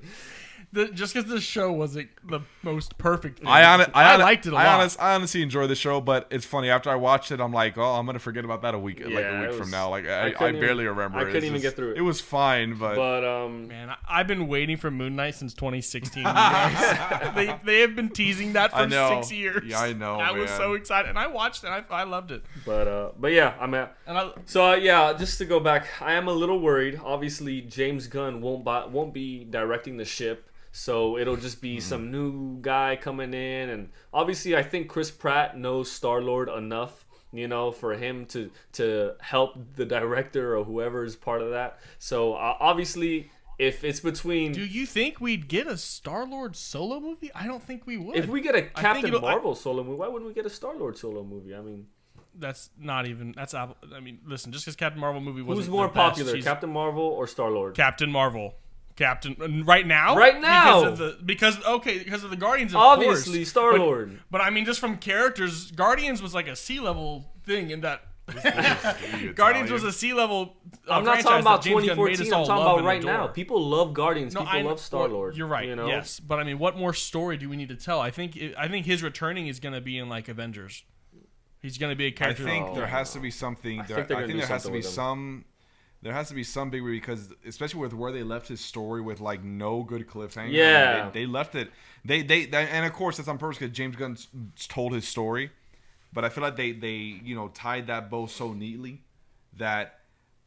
Just because this show wasn't the most perfect thing. I liked it a lot. I honestly enjoy the show, but it's funny. After I watched it, I'm like, oh, I'm gonna forget about that a week Yeah, from was- now. Like I I couldn't barely even- remember. I It's couldn't even just- get through it. It was fine, but Man, I've been waiting for Moon Knight since 2016. You guys. they have been teasing that I for know. 6 years. Yeah, I know, I was man. so excited, and I watched it. I loved it. But yeah, I'm at. And I, So yeah, just to go back, I am a little worried. Obviously, James Gunn won't be directing the ship, so it'll just be some new guy coming in. And obviously, I think Chris Pratt knows Star-Lord enough, you know, for him to help the director or whoever is part of that. So obviously, if it's between, do you think we'd get a Star-Lord solo movie? I don't think we would. if we get a I think Captain it'll- Marvel solo movie, why wouldn't we get a Star-Lord solo movie? I mean, That's not even. That's Apple. I mean, listen, just because Captain Marvel movie wasn't who's more the best, popular, she's- Captain Marvel or Star-Lord? Captain Marvel. Right now. Right now! Because of the Guardians. Of Obviously, course. Star-Lord. But I mean, just from characters, Guardians was like a sea-level thing in that. Guardians was a sea-level. I'm not franchise talking about that James Gunn made 2014. us I'm all talking love about and right now. adore. People love Guardians. People I know- love Star-Lord. You're right. You know? Yes, but I mean, what more story do we need to tell? I think his returning is going to be in like Avengers. He's going to be a I character. think there has to be something. I There, think they're I gonna think do there has to something be with him. some. There has to be some big because, especially with where they left his story with like no good cliffhanger. Yeah. I mean, they left it. They and of course that's on purpose because James Gunn told his story, but I feel like they tied that bow so neatly that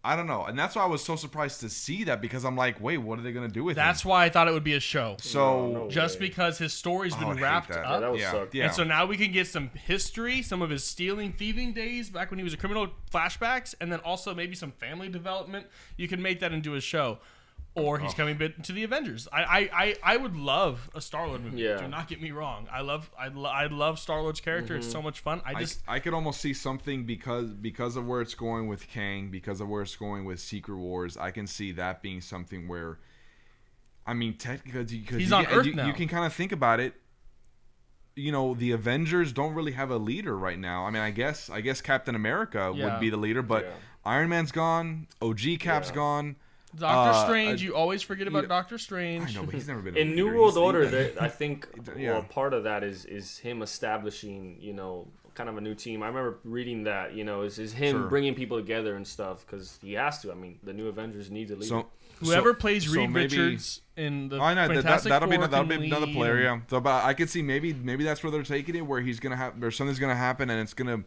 I don't know, and that's why I was so surprised to see that because I'm like, wait, what are they gonna do with That's him? why I thought it would be a show. So No Just way. because his story's Oh, I been hate wrapped that. Yeah, up. that would yeah, suck. yeah. And so now we can get some history, some of his stealing, thieving days back when he was a criminal, flashbacks, and then also maybe some family development. You can make that into a show. Or he's coming to the Avengers. I would love a Star-Lord movie. Yeah. Do not get me wrong. I love Star-Lord's character. It's so much fun. I could almost see something because of where it's going with Kang, because of where it's going with Secret Wars. I can see that being something where, I mean, technically, because He's on Earth now. You can kind of think about it. You know, the Avengers don't really have a leader right now. I mean, I guess Captain America Yeah. would be the leader, but Yeah. Iron Man's gone, OG Cap's Yeah. gone. Doctor Strange. You always forget about you- Doctor Strange. I know, but he's never been a In New leader. World He's- Order, I think Yeah. well, part of that is him establishing, you know, kind of a new team. I remember reading that, you know, is him Sure. bringing people together and stuff because he has to. I mean, the new Avengers need a leader. So Whoever so- plays so Reed maybe- Richards in the I know Fantastic that'll be Four another can player. lead. Yeah. So, but I could see maybe that's where they're taking it, where he's gonna have or something's gonna happen, and it's gonna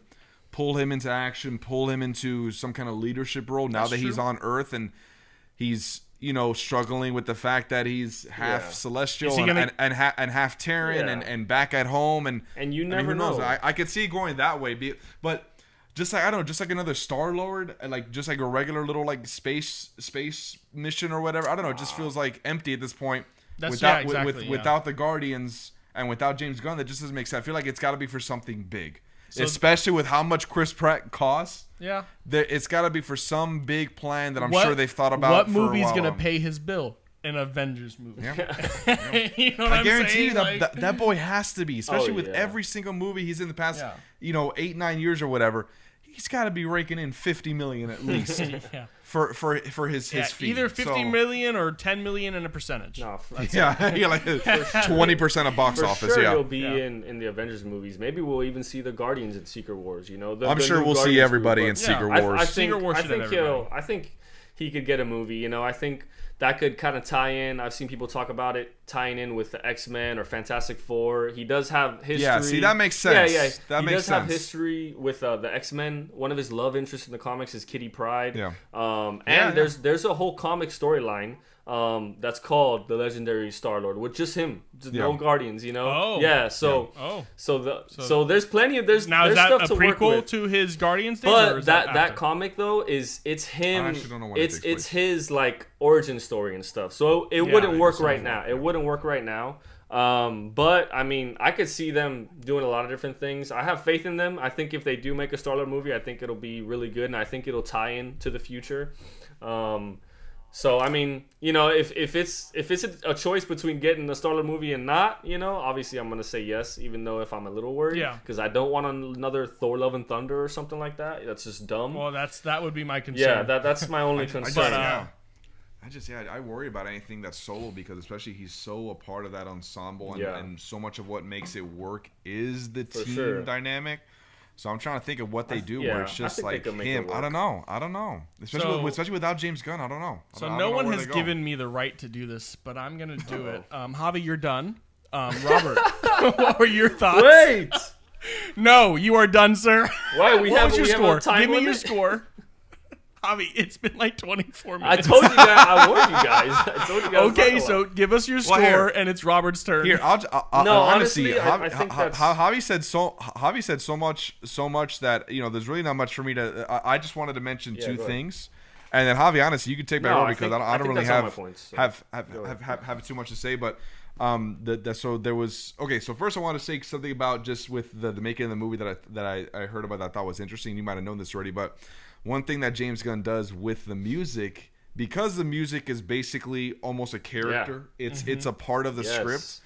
pull him into action, pull him into some kind of leadership role. Now That's that he's true. on Earth and he's struggling with the fact that he's half Yeah. celestial Is he gonna- and half Terran Yeah. and back at home and And you I mean, never who knows? know. I could see it going that way, but. Just like I don't know, just like another Star-Lord, like just like a regular little like space mission or whatever. I don't know. It just feels like empty at this point. Exactly, yeah. Without the Guardians and without James Gunn, that just doesn't make sense. I feel like it's got to be for something big, especially with how much Chris Pratt costs. Yeah. It's got to be for some big plan that I'm sure they've thought about. What for a movie's while. gonna pay his bill? An Avengers movie. Yeah. You know what I I'm guarantee saying? you that, Like- that boy has to be, especially with yeah. every single movie he's in the past, Yeah. 8-9 years or whatever. he's got to be raking in $50 million at least yeah. for his fee. Either 50 million or 10 million in a percentage. No, Yeah, like 20% of box for office. sure Yeah, he'll be in the Avengers movies. Maybe we'll even see the Guardians in Secret Wars. You know, I'm the sure new we'll see Guardians everybody group, in but Secret Yeah. Wars. Secret Wars should have everybody. I think he could get a movie. You know, I think that could kind of tie in. I've seen people talk about it tying in with the X-Men or Fantastic Four. He does have history. Yeah, see, that makes sense. Yeah. That he makes does have sense. history with the X-Men. One of his love interests in the comics is Kitty Pryde. Yeah. And there's a whole comic storyline that's called The Legendary Star-Lord with just him, no Guardians, you know. Oh. Yeah, so Oh. so there's plenty of there's Now, is there's that stuff a to work prequel with. to his Guardians days? or But is that after? comic though it's him. I actually don't know when it it's takes it's place. his like origin story and stuff. So it Yeah, wouldn't it work sounds right like now. It wouldn't work right now. But I mean, I could see them doing a lot of different things. I have faith in them. I think if they do make a Star-Lord movie, I think it'll be really good, and I think it'll tie in to the future. So I mean, you know, if it's a choice between getting a Star-Lord movie and not, you know, obviously I'm gonna say yes, even though if I'm a little worried, Yeah. because I don't want another Thor: Love and Thunder or something like that. That's just dumb. Well, that would be my concern. Yeah, that's my only concern. I worry about anything that's solo because especially he's so a part of that ensemble and so much of what makes it work is the team dynamic. So I'm trying to think of what they do where it's just like him. I don't know. Especially without James Gunn, I don't know. So I don't no know one where has they go. given me the right to do this, but I'm gonna do it. Javi, you're done. Robert, what were your thoughts? Wait, No, you are done, sir. why we What have was your we have score? a time Give me your limit? score. Javi, it's been like 24 I minutes. told you guys. I warned you guys. I told you guys. Okay, so give us your score, here. and it's Robert's turn. Here, No, honestly, honestly, I think that's- Javi said so much that there's really not much for me to. I just wanted to mention two go ahead. things, and then Javi, honestly, you can take back No, over I because think- I don't I think really that's all my have points, so have too much to say, but. So there was So first, I want to say something about just with the making of the movie that I heard about that I thought was interesting. You might have known this already, but one thing that James Gunn does with the music, because the music is basically almost a character. It's a part of the script.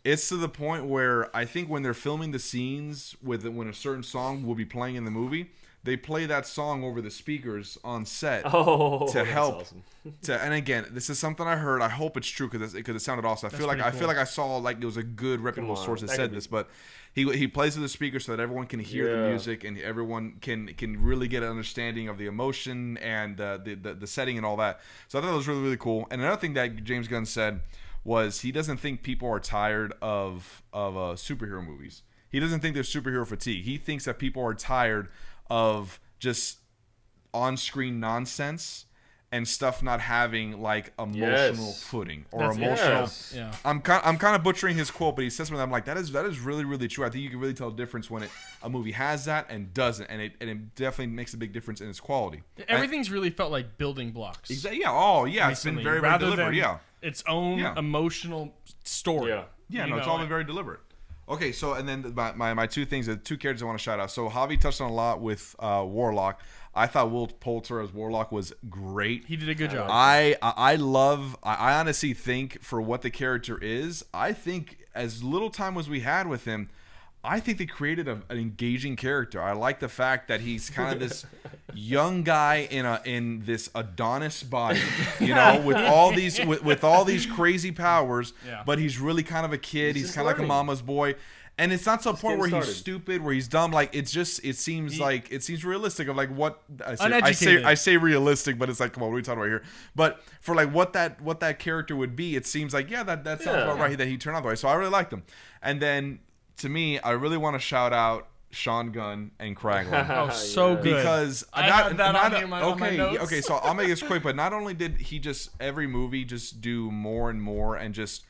It's to the point where I think when they're filming the scenes when a certain song will be playing in the movie, they play that song over the speakers on set to to help. Awesome. And again, this is something I heard. I hope it's true because it sounded awesome. I feel like I saw like it was a good reputable source that said this, but he plays to the speaker so that everyone can hear the music and everyone can really get an understanding of the emotion and the setting and all that. So I thought it was really, really cool. And another thing that James Gunn said was he doesn't think people are tired of superhero movies. He doesn't think there's superhero fatigue. He thinks that people are tired of just on-screen nonsense and stuff not having like emotional footing or That's emotional. Yes. Yeah. I'm kind of butchering his quote, but he says something. I'm like, that is really, really true. I think you can really tell the difference when a movie has that and doesn't, and it definitely makes a big difference in its quality. Everything's really felt like building blocks. Exactly. Yeah. Oh, yeah. It's been recently, very, very rather deliberate. than Yeah. its own emotional story. Yeah. Yeah, You no, it's know, all been very deliberate. Okay, so and then my two things, the two characters I want to shout out. So Javi touched on a lot with Warlock. I thought Will Poulter as Warlock was great. He did a good job. I honestly think for what the character is, I think as little time as we had with him, I think they created an engaging character. I like the fact that he's kind of this young guy in this Adonis body, with all these with all these crazy powers, but he's really kind of a kid. He's kind of like a mama's boy. And it's not to a point where he's stupid, where he's dumb. Like it seems realistic of like what I say realistic, but it's like, come on, what are we talking about here? But for like what that character would be, it seems like that sounds about right that he turned out the way. So I really liked him. And then to me, I really want to shout out Sean Gunn and Kraglin. Oh, so good. Because I had that on my notes. Okay, so I'll make this quick. But not only did he just every movie just do more and more and just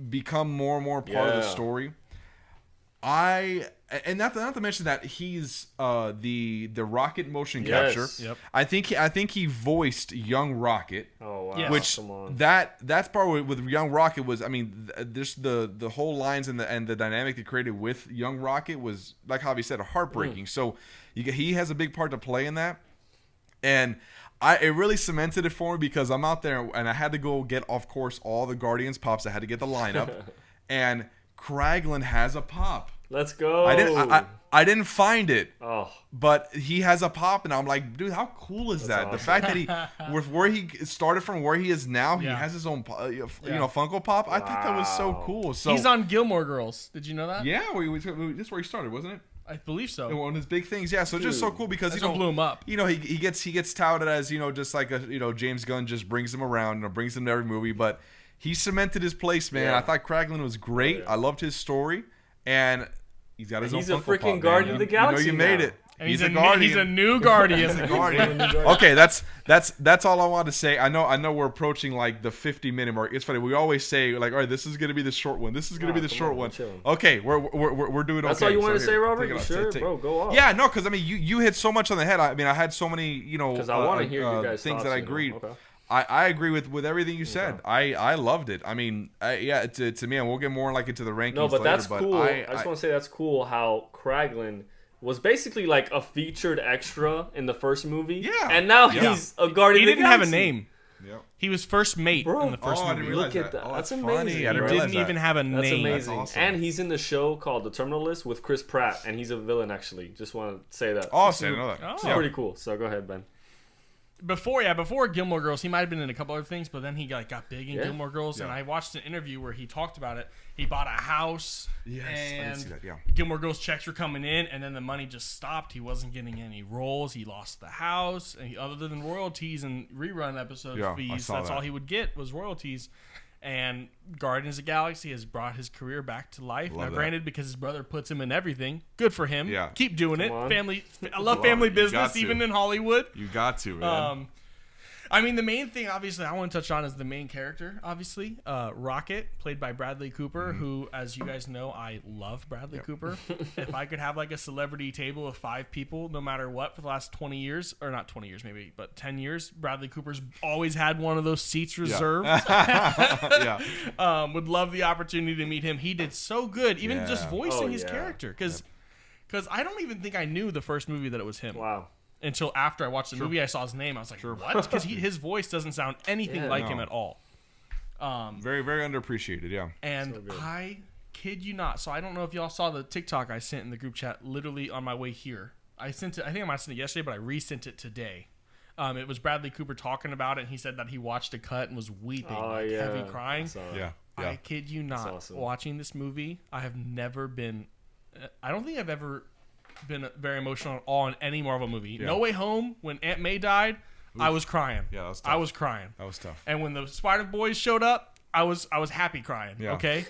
become more and more part of the story. And not to mention that he's the Rocket motion capture. Yep. I think he voiced young Rocket. Oh wow! Yes. Which Come on. that's part with young Rocket was, I mean, just the whole lines and the dynamic they created with young Rocket was, like Javi said, heartbreaking. So he has a big part to play in that, and it really cemented it for me because I'm out there and I had to go get, of course, all the Guardians pops. I had to get the lineup, and Kraglin has a pop. Let's go. I didn't find it. Oh, But he has a pop, and I'm like, dude, how cool is that? awesome. The fact that he, with where he started from, where he is now, he Yeah. has his own, Funko Pop. I thought that was so Wow. cool. So He's on Gilmore Girls. Did you know that? yeah, this is where he started, wasn't it? I believe so. One of his big things. Yeah, so just so Dude, cool because That's what blew him up. he gets touted as just like a James Gunn just brings him around, brings him to every movie, but he cemented his place, man. Yeah. I thought Kraglin was great. Yeah. I loved his story, and he's got his He's own a Funko freaking Pop, man. Guardian of the Galaxy You made now. it. And he's he's a Guardian. He's a new Guardian. Guardian. Okay, that's all I want to say. I know we're approaching like the 50-minute mark. It's funny. We always say like, all right, this is gonna be the short one. This is gonna be the come short on, one. we're chilling. Okay, we're doing That's okay. all you wanted to So say, here, Robert? take You it off. sure, bro? Go off. Yeah, no, because I mean, you hit so much on the head. I mean, I had so many Because I want to hear you guys things thoughts, that I you know. agreed. Okay. I agree with everything you said. I loved it. I mean, to me, and we'll get more like into the rankings. No, but later, that's cool. I just want to say that's cool how Kraglin was basically like a featured extra in the first movie. Yeah. And now Yeah. he's a Guardian He of the didn't have a Galaxy. name. Yeah. He was first mate Bro. in the first Oh, I didn't movie. realize Look at that. that. Oh, That's funny. amazing, I bro. didn't He realize didn't even that. have a That's name. amazing. That's awesome. And he's in the show called The Terminalist with Chris Pratt, and he's a villain actually. Just want to say that. Awesome. I didn't know that. Oh. It's Yeah. pretty cool. So go ahead, Ben. Before Gilmore Girls, he might have been in a couple other things, but then he got big in Yeah. Gilmore Girls, and Yeah. I watched an interview where he talked about it. He bought a house, Yes, I did and see that, yeah. Gilmore Girls checks were coming in, and then the money just stopped. He wasn't getting any roles. He lost the house, and other than royalties and rerun episode Yeah, I fees, saw that's that. all he would get was royalties. And Guardians of the Galaxy has brought his career back to life. Love Now, that. granted, because his brother puts him in everything, good for him. Yeah. Keep doing it. on. Family. I love Well, family you got business, to. even in Hollywood. You got to, man. I mean, the main thing, obviously, I want to touch on is the main character, obviously. Rocket, played by Bradley Cooper, who, as you guys know, I love Bradley Cooper. If I could have, like, a celebrity table of 5 people, no matter what, for the last 20 years, or not 20 years, maybe, but 10 years, Bradley Cooper's always had one of those seats reserved. Yeah. Would love the opportunity to meet him. He did so good, even Yeah. just voicing Oh, his yeah. character. Because I don't even think I knew the first movie that it was him. Wow. Until after I watched the movie, I saw his name. I was like, what? Because his voice doesn't sound anything Yeah. like him No. at all. Very, very underappreciated, yeah. And So good. I kid you not. So I don't know if y'all saw the TikTok I sent in the group chat literally on my way here. I sent it. I think I might have sent it yesterday, but I resent it today. It was Bradley Cooper talking about it, and he said that he watched a cut and was weeping, Oh, like yeah. heavy crying. I saw that. Yeah. I kid you not. awesome. Watching this movie, I have never been. I don't think I've ever been very emotional at all in any Marvel movie. Yeah. No Way Home, when Aunt May died, I was crying. Yeah, that was I tough. was crying. That was tough. And when the Spider Boys showed up, I was happy crying. Yeah. Okay.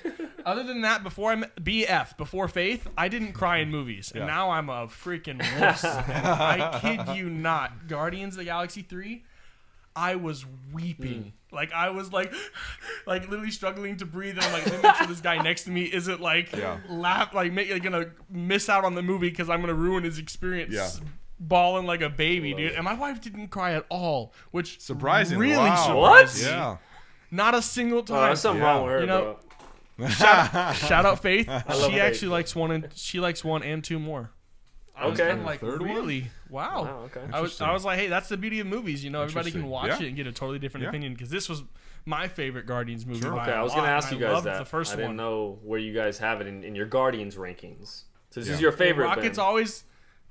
Other than that, before Faith, I didn't cry in movies, and Yeah. now I'm a freaking wuss. I kid you not. Guardians of the Galaxy 3, I was weeping. Like I was like literally struggling to breathe, and I'm like, let me make sure this guy next to me isn't like Yeah. gonna miss out on the movie because I'm gonna ruin his experience. Yeah. Bawling like a baby, dude. it. And my wife didn't cry at all, which Surprising. really Wow. surprised me. Yeah. Not a single Oh, time. there's something Yeah. wrong with her, You know, bro. Shout out Faith. love She Faith. actually likes one and 2 more. I was Okay. kinda like, Third one? really? Wow. Wow, okay. I was like, hey, that's the beauty of movies. You know, everybody can Interesting. watch Yeah. it and get a totally different Yeah. opinion. Because this was my favorite Guardians movie. Sure. by Okay, a I was lot, gonna and ask you I guys loved that. the first I didn't one. know where you guys have it in your Guardians rankings. So this Yeah. is your favorite. Rocket's Ben. always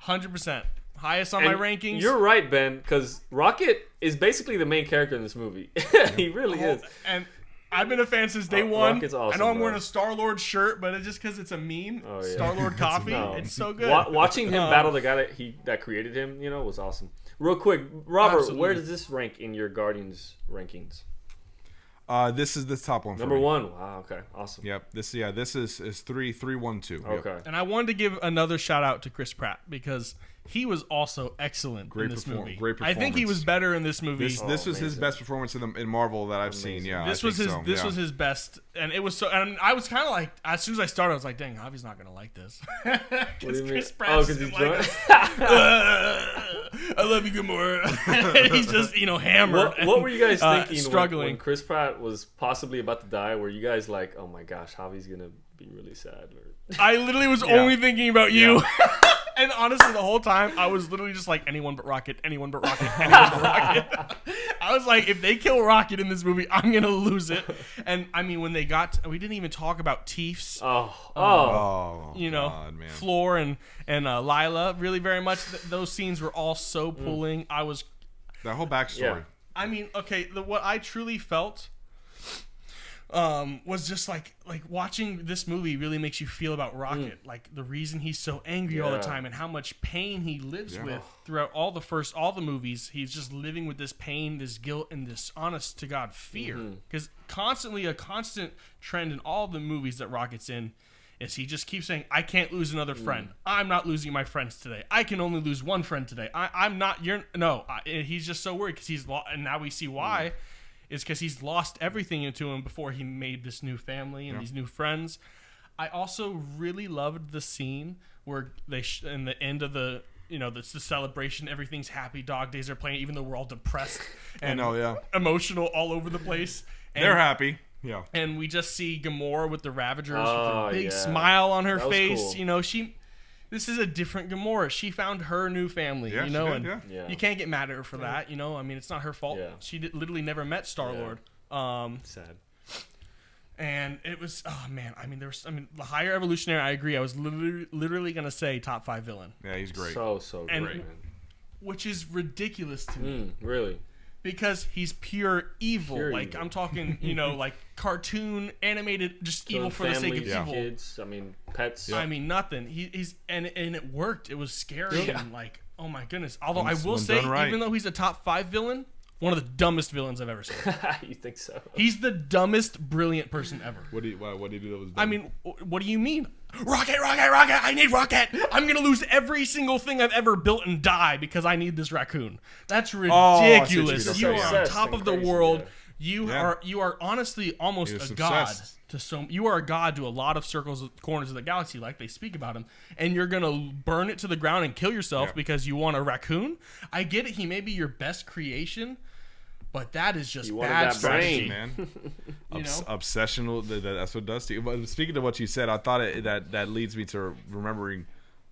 100% highest on And my rankings. You're right, Ben, because Rocket is basically the main character in this movie. He really is. And I've been a fan since day Oh, one. Rocket's awesome, I know I'm bro. wearing a Star-Lord shirt, but it's just because it's a meme. Oh, yeah. Star-Lord coffee. No. It's so good. Watching him battle the guy that created him, was awesome. Real quick, Robert, Absolutely. where does this rank in your Guardians rankings? This is the top one for Number me. 1. Wow. Okay. Awesome. Yep. This is 3-1-2. Yep. Okay. And I wanted to give another shout out to Chris Pratt because he was also excellent Great in this perform- movie. great I think he was performance. better in this movie. This was his amazing. best performance in Marvel that I've seen. Yeah. This I was think his. so, This yeah. was his best, and it was so. And I was kind of like, as soon as I started, I was like, "Dang, Javi's not gonna like this." What do Because you mean? Chris Oh, Pratt's because he's just like, drunk. I love you, Gamora. He's just hammered. What were you guys Uh, thinking struggling. when Chris Pratt was possibly about to die? Were you guys like, oh my gosh, Javi's gonna be really sad? Or... I literally was Yeah. only thinking about you. And honestly, the whole time, I was literally just like, anyone but Rocket, anyone but Rocket, anyone but Rocket. I I was like, if they kill Rocket in this movie, I'm gonna lose it. And I mean, when they we didn't even talk about Teefs. Oh, You know, God, man. Floor and Lila. Really, very much. Those scenes were all so pulling. I was. That whole backstory. Yeah. I mean, okay. What I truly felt. Was just like watching this movie really makes you feel about Rocket, like the reason he's so angry all the Yeah. time and how much pain he lives with throughout all the movies. He's just living with this pain, this guilt, and this honest to God fear. Because a constant trend in all the movies that Rocket's in is he just keeps saying, "I can't lose another friend. I'm not losing my friends today. I can only lose one friend today. I'm not. He's just so worried because he's lost, and now we see why. Is because he's lost everything into him before he made this new family and these new friends. I also really loved the scene where they in the end of the it's the celebration, everything's happy, Dog Days are playing, even though we're all depressed and emotional all over the place. And, They're happy. Yeah. and we just see Gamora with the Ravagers with a big smile on her That was face. cool. This is a different Gamora. She found her new family, Yeah, she did, and yeah. you can't get mad at her for that. I mean, it's not her fault. Yeah. She literally never met Star-Lord. Sad. And it was, oh man, I mean, the Higher Evolutionary, I agree. I was literally going to say top 5 villain, Yeah, he's great. So And- great, man. which is ridiculous to me Really? because he's pure evil. Pure like, evil. I'm talking, like cartoon, animated, just evil for the sake of Families, evil. kids, I mean, pets. I mean, nothing. He's and it worked. It was scary Yeah. and like, oh my goodness. Although When I will done say, right. even though he's a top 5 villain, one of the dumbest villains I've ever seen. You think so? He's the dumbest, brilliant person ever. What do you do that was dumb? I mean, what do you mean? Rocket, Rocket, Rocket, I need Rocket. I'm going to lose every single thing I've ever built and die because I need this raccoon. That's I see what ridiculous. you're You saying. are on Obsessed top and of the crazy, world. yeah. You are honestly almost He was a god obsessed. you are a god to a lot of corners of the galaxy, like they speak about him, and you're going to burn it to the ground and kill yourself Yeah. because you want a raccoon? I get it. He may be your best creation, but that is just You wanted bad that strategy. brain. man. You know? Obsessional. That's what it does to you. But speaking of what you said, I thought that leads me to remembering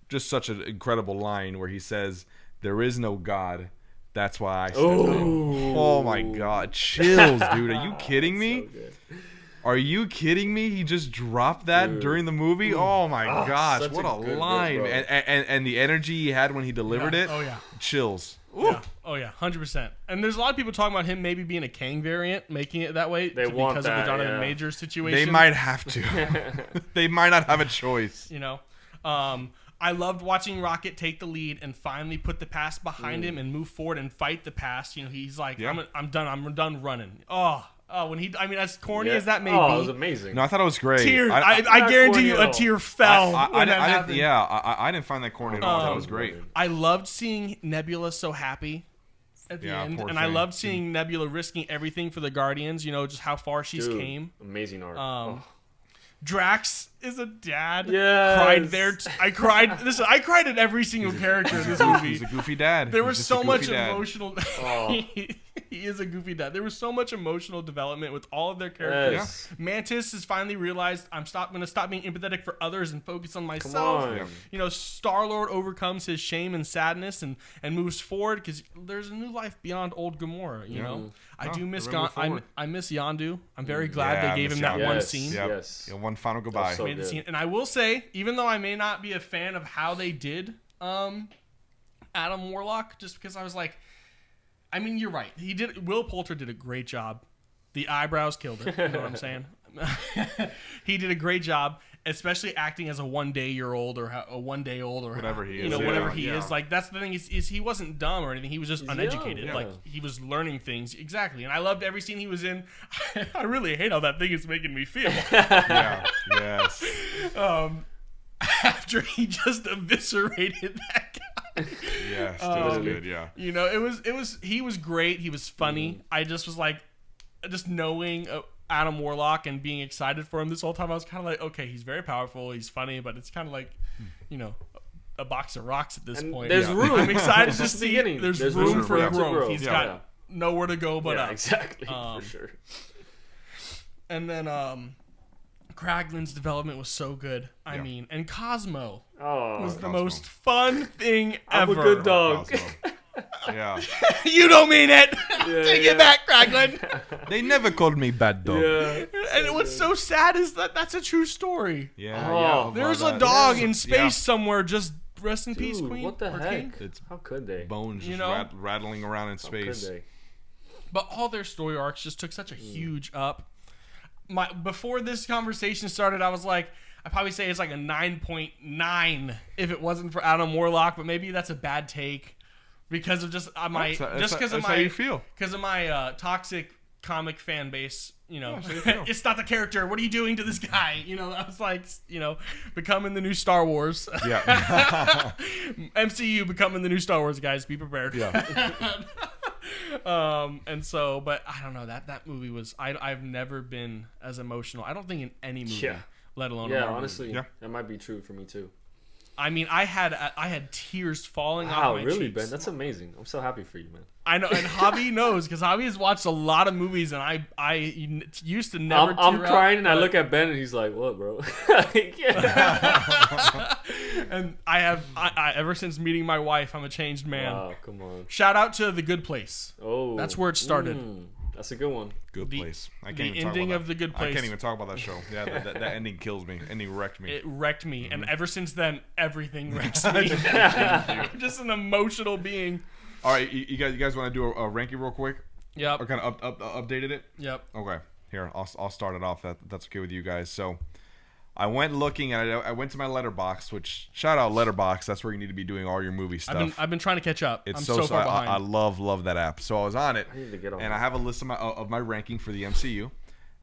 just such an incredible line where he says, "There is no God. That's why I stepped in." Oh my God, chills, dude. Are you kidding me? So good. Are you kidding me? He just dropped that Dude. during the movie. Oh my gosh, such what a a good bit, line! bro. And the energy he had when he delivered Yeah. it. Oh, yeah. Chills. Ooh. Yeah. Oh yeah, 100%. And there's a lot of people talking about him maybe being a Kang variant, making it that way They want because of that, the Jonathan yeah. Majors situation. They might have to. They might not have a choice. I loved watching Rocket take the lead and finally put the past behind him and move forward and fight the past. He's like, Yeah. I'm done running. When as corny as that may Oh, be, it was amazing. No, I thought it was great. tears. I I Not guarantee corny you at a all. tear fell I when that didn't, happened. yeah, I didn't find that corny at all. That was great. I loved seeing Nebula so happy at the Yeah, end, poor and I thing. loved seeing Nebula risking everything for the Guardians. Just how far she's Dude, came. amazing art. Drax is a dad. Yes. Cried there. I cried. Listen, I cried at every single character in this movie. He's a goofy dad. There He's was just so a much goofy dad. emotional. Oh. He is a goofy dad. There was so much emotional development with all of their characters. Yes. Mantis has finally realized I'm going to stop being empathetic for others and focus on myself. on. Yeah. Star-Lord overcomes his shame and sadness and moves forward because there's a new life beyond old Gamora. You know, I Oh, do miss remember forward. I miss Yondu. I'm very glad Yeah, I they gave miss him that Yondu. one Yes. scene. Yep. Yes. Yeah, one final goodbye. so Made the good. scene. And I will say, even though I may not be a fan of how they did Adam Warlock, just because I was like, you're right. Will Poulter did a great job. The eyebrows killed it. You know what I'm saying? He did a great job, especially acting as a 1 day old or a 1 day old or Whatever he is, whatever yeah. he Yeah. is. Like that's the thing is he wasn't dumb or anything. He was just He's uneducated. young, Like yeah. he was learning things exactly. And I loved every scene he was in. I really hate how that thing is making me feel. Yeah. Yes. After he just eviscerated that guy. Yes. That was good. Yeah. He was great. He was funny. I just was like, just knowing Adam Warlock and being excited for him this whole time, I was kind of like, okay, he's very powerful. He's funny, but it's kind of like, a box of rocks at this And point. there's room. I'm excited It's to just the see beginning. there's There's room room for for him to growth. grow. He's Yeah. got Yeah. nowhere to go but Yeah, up. exactly. For sure. And then Kraglin's development was so good. I mean, and Cosmo Oh, was the Cosmo. most fun thing I'm ever. a good dog. Cosmo. Yeah. You don't mean it. Take it back, Craiglin. They never called me bad dog. Yeah. And what's so sad is that that's a true story. Yeah. Oh, There's that- a dog yeah. in space somewhere. Just rest in peace, Dude, Queen. what the or heck? King. It's How could they? bones You just know? rattling around in How could space. they? But all their story arcs just took such a huge up. Before this conversation started, I was like, I'd probably say it's like a 9.9 if it wasn't for Adam Warlock, but maybe that's a bad take because of just my That's because of how my you feel. because of my toxic comic fan base. You know, That's how you feel. it's not the character. What are you doing to this guy? You know, I was like, becoming the new Star Wars. Yeah. MCU becoming the new Star Wars, guys. Be prepared. Yeah. And so, but I don't know, that movie was I've never been as emotional. I don't think in any movie, Yeah. let alone a Yeah, Marvel honestly, Yeah. that might be true for me too. movie. I mean, I had tears falling Wow, off my really, cheeks. Ben? That's amazing. I'm so happy for you, man. I know, and Javi knows because Javi has watched a lot of movies, and I used to never. I'm tear crying, up, and I but- look at Ben, and he's like, "What, bro?" Yeah. and I ever since meeting my wife, I'm a changed man. Wow, come on. Shout out to The Good Place. Oh, That's where it started. That's a good one. Good The- place. I can't the even talk ending about of that. The Good I Place. can't even talk about that show. Yeah, that ending kills me. Ending wrecked me. It wrecked me, and Mm-hmm. ever since then, everything wrecks me. I'm just an emotional being. All right, you guys want to do a ranking real quick, Yep. or kind of updated it? Yep. Okay, here I'll start it off. That's okay with you guys. So, I went looking and I went to my Letterboxd, which shout out Letterboxd. That's where you need to be doing all your movie stuff. I've been trying to catch up. It's I'm so far behind. I love that app. So I was on it, I need to get on. and I have a list of my ranking for the MCU,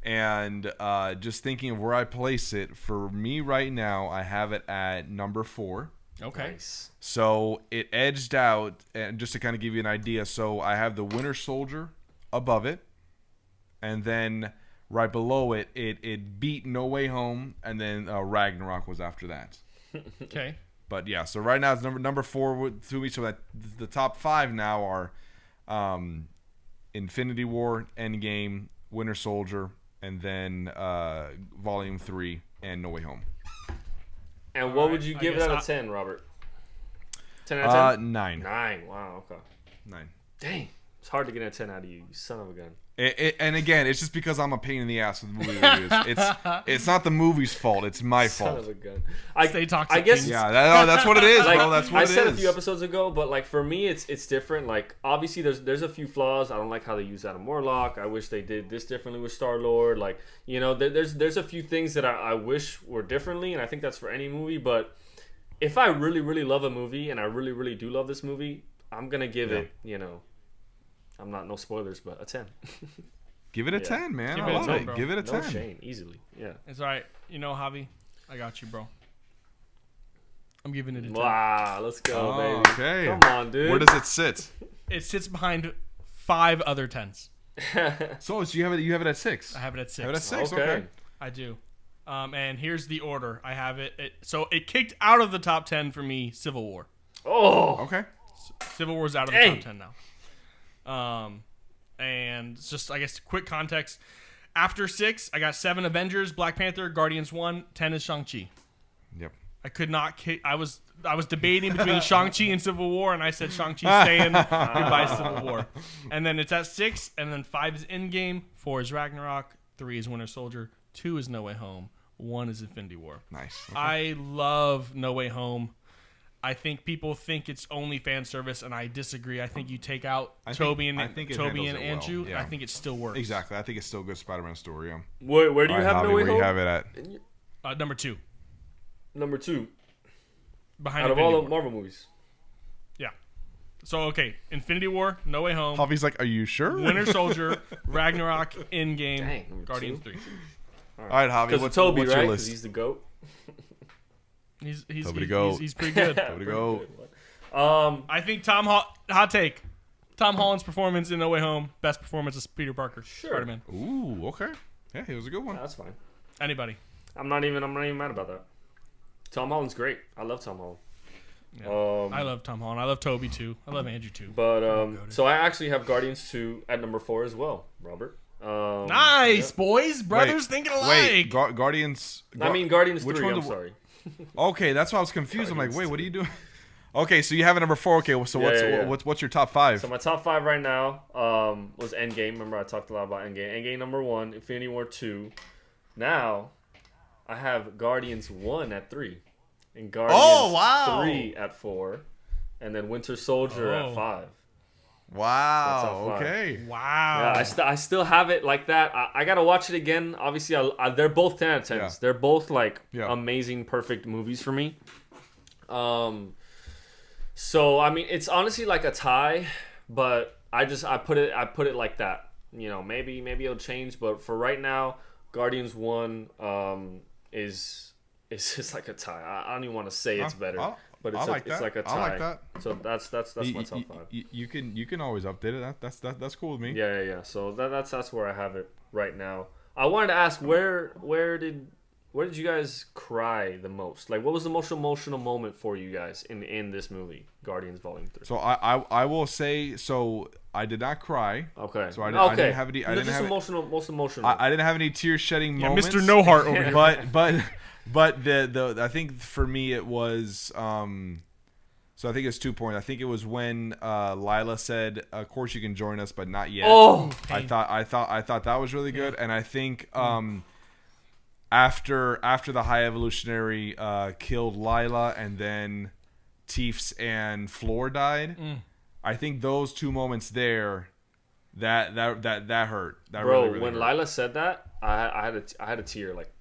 and just thinking of where I place it. For me right now, I have it at number 4. Okay. Nice. So it edged out, and just to kind of give you an idea, so I have the Winter Soldier above it, and then right below it, it beat No Way Home, and then Ragnarok was after that. Okay. But yeah, so right now it's number 4 to me. So that the top 5 now are Infinity War, Endgame, Winter Soldier, and then Volume 3 and No Way Home. And what would you I give it guess out of 10, Robert? 10 out of 10? 9. 9. Wow, okay. 9. Dang. It's hard to get a 10 out of you son of a gun. And again, it's just because I'm a pain in the ass with movie reviews. It's not the movie's fault. It's my Son fault. of a gun. Stay toxic, I guess King. Yeah, that's what it is, like, bro. That's what I it said a is. few episodes ago, but like for me, it's different. Like obviously, there's a few flaws. I don't like how they use Adam Warlock. I wish they did this differently with Star Lord. Like there's a few things that I wish were differently, and I think that's for any movie. But if I really love a movie, and I really do love this movie, I'm gonna give it. I'm not no spoilers, but a 10. Give it a Yeah. 10, man. Give I it a love 10, it. bro. Give it a No 10. shame, easily. Yeah. It's all right. You know, Javi, I got you, bro. I'm giving it a 10. Wow, let's go, Oh, baby. okay. Come on, dude. Where does it sit? It sits behind 5 other 10s. So you have it at 6. I have it at 6. Have it at 6. Okay. Okay. I do. And here's the order. I have it. So it kicked out of the top 10 for me, Civil War. Oh, Okay. Civil War's out of the Dang. top 10 now. And just, I guess, quick context. After 6, I got 7 Avengers, Black Panther, Guardians 1, 10 is Shang-Chi. Yep. I could not kick. I was debating between Shang-Chi and Civil War, and I said Shang-Chi staying, goodbye Civil War. And then it's at 6, and then 5 is Endgame, 4 is Ragnarok, 3 is Winter Soldier, 2 is No Way Home, 1 is Infinity War. Nice. Okay. I love No Way Home. I think people think it's only fan service, and I disagree. I think you take out I think- Toby and I think it Toby handles and it well, Andrew, yeah. I think it still works. Exactly. I think it's still a good Spider-Man story. Yeah. where do you All right, have Javi, No Way where Home? you have it at? Number 2, Number 2 behind out of Infinity all War. the Marvel movies. Yeah. So okay, Infinity War, No Way Home, Javi's like, are you sure? Winter Soldier, Ragnarok, Endgame, Dang, number Guardians 2. 3. All right, Javi. Because of What's Toby, what's right? your 'Cause list? he's the GOAT. He's Toby to go. he's pretty good. Toby to go. I think hot take. Tom Holland's performance in No Way Home, best performance as Peter Parker, Sure. Spider-Man. Ooh, okay. Yeah, it was a good one. That's fine. Anybody. I'm not even mad about that. Tom Holland's great. I love Tom Holland. Yeah. I love Tom Holland. I love Toby too. I love Andrew too. But so I actually have Guardians 2 at number 4 as well, Robert. Nice, boys, brothers thinking alike. Wait, Guardians. I mean Guardians Which 3. one I'm the- sorry. Okay, that's why I was confused. I'm like, Guardians wait, what are you doing? Okay, so you have a number 4. Okay, so what's your top 5? So my top 5 right now was Endgame. Remember I talked a lot about Endgame. Endgame number 1, Infinity War 2. Now I have Guardians 1 at 3, and Guardians 3 at 4, and then Winter Soldier at 5. Wow. Okay. Wow. Yeah, I still have it like that. I gotta watch it again. Obviously, they're both 10 out of 10s. Yeah. They're both like Yeah. amazing, perfect movies for me. So I mean, it's honestly like a tie, but I put it like that. You know, maybe it'll change, but for right now, Guardians 1 is just like a tie. I don't even want to say it's better. But it's like a tie. I like that. So that's my top 5. You can always update it. That's cool with me. Yeah. So that's where I have it right now. I wanted to ask where did you guys cry the most? Like, what was the most emotional moment for you guys in this movie, Guardians Volume 3? So I will say, so I did not cry. Okay. So I didn't have any. Most emotional. I didn't have any tear shedding moments. Mr. No Heart over here. But the I think for me it was so I think it's 2 points. I think it was when Lila said, "Of course you can join us, but not yet." Oh, I thought that was really good, and I think after the High Evolutionary killed Lila, and then Teefs and Floor died, I think those 2 moments there that hurt. That bro, really when hurt. Lila said that, I had a tear like.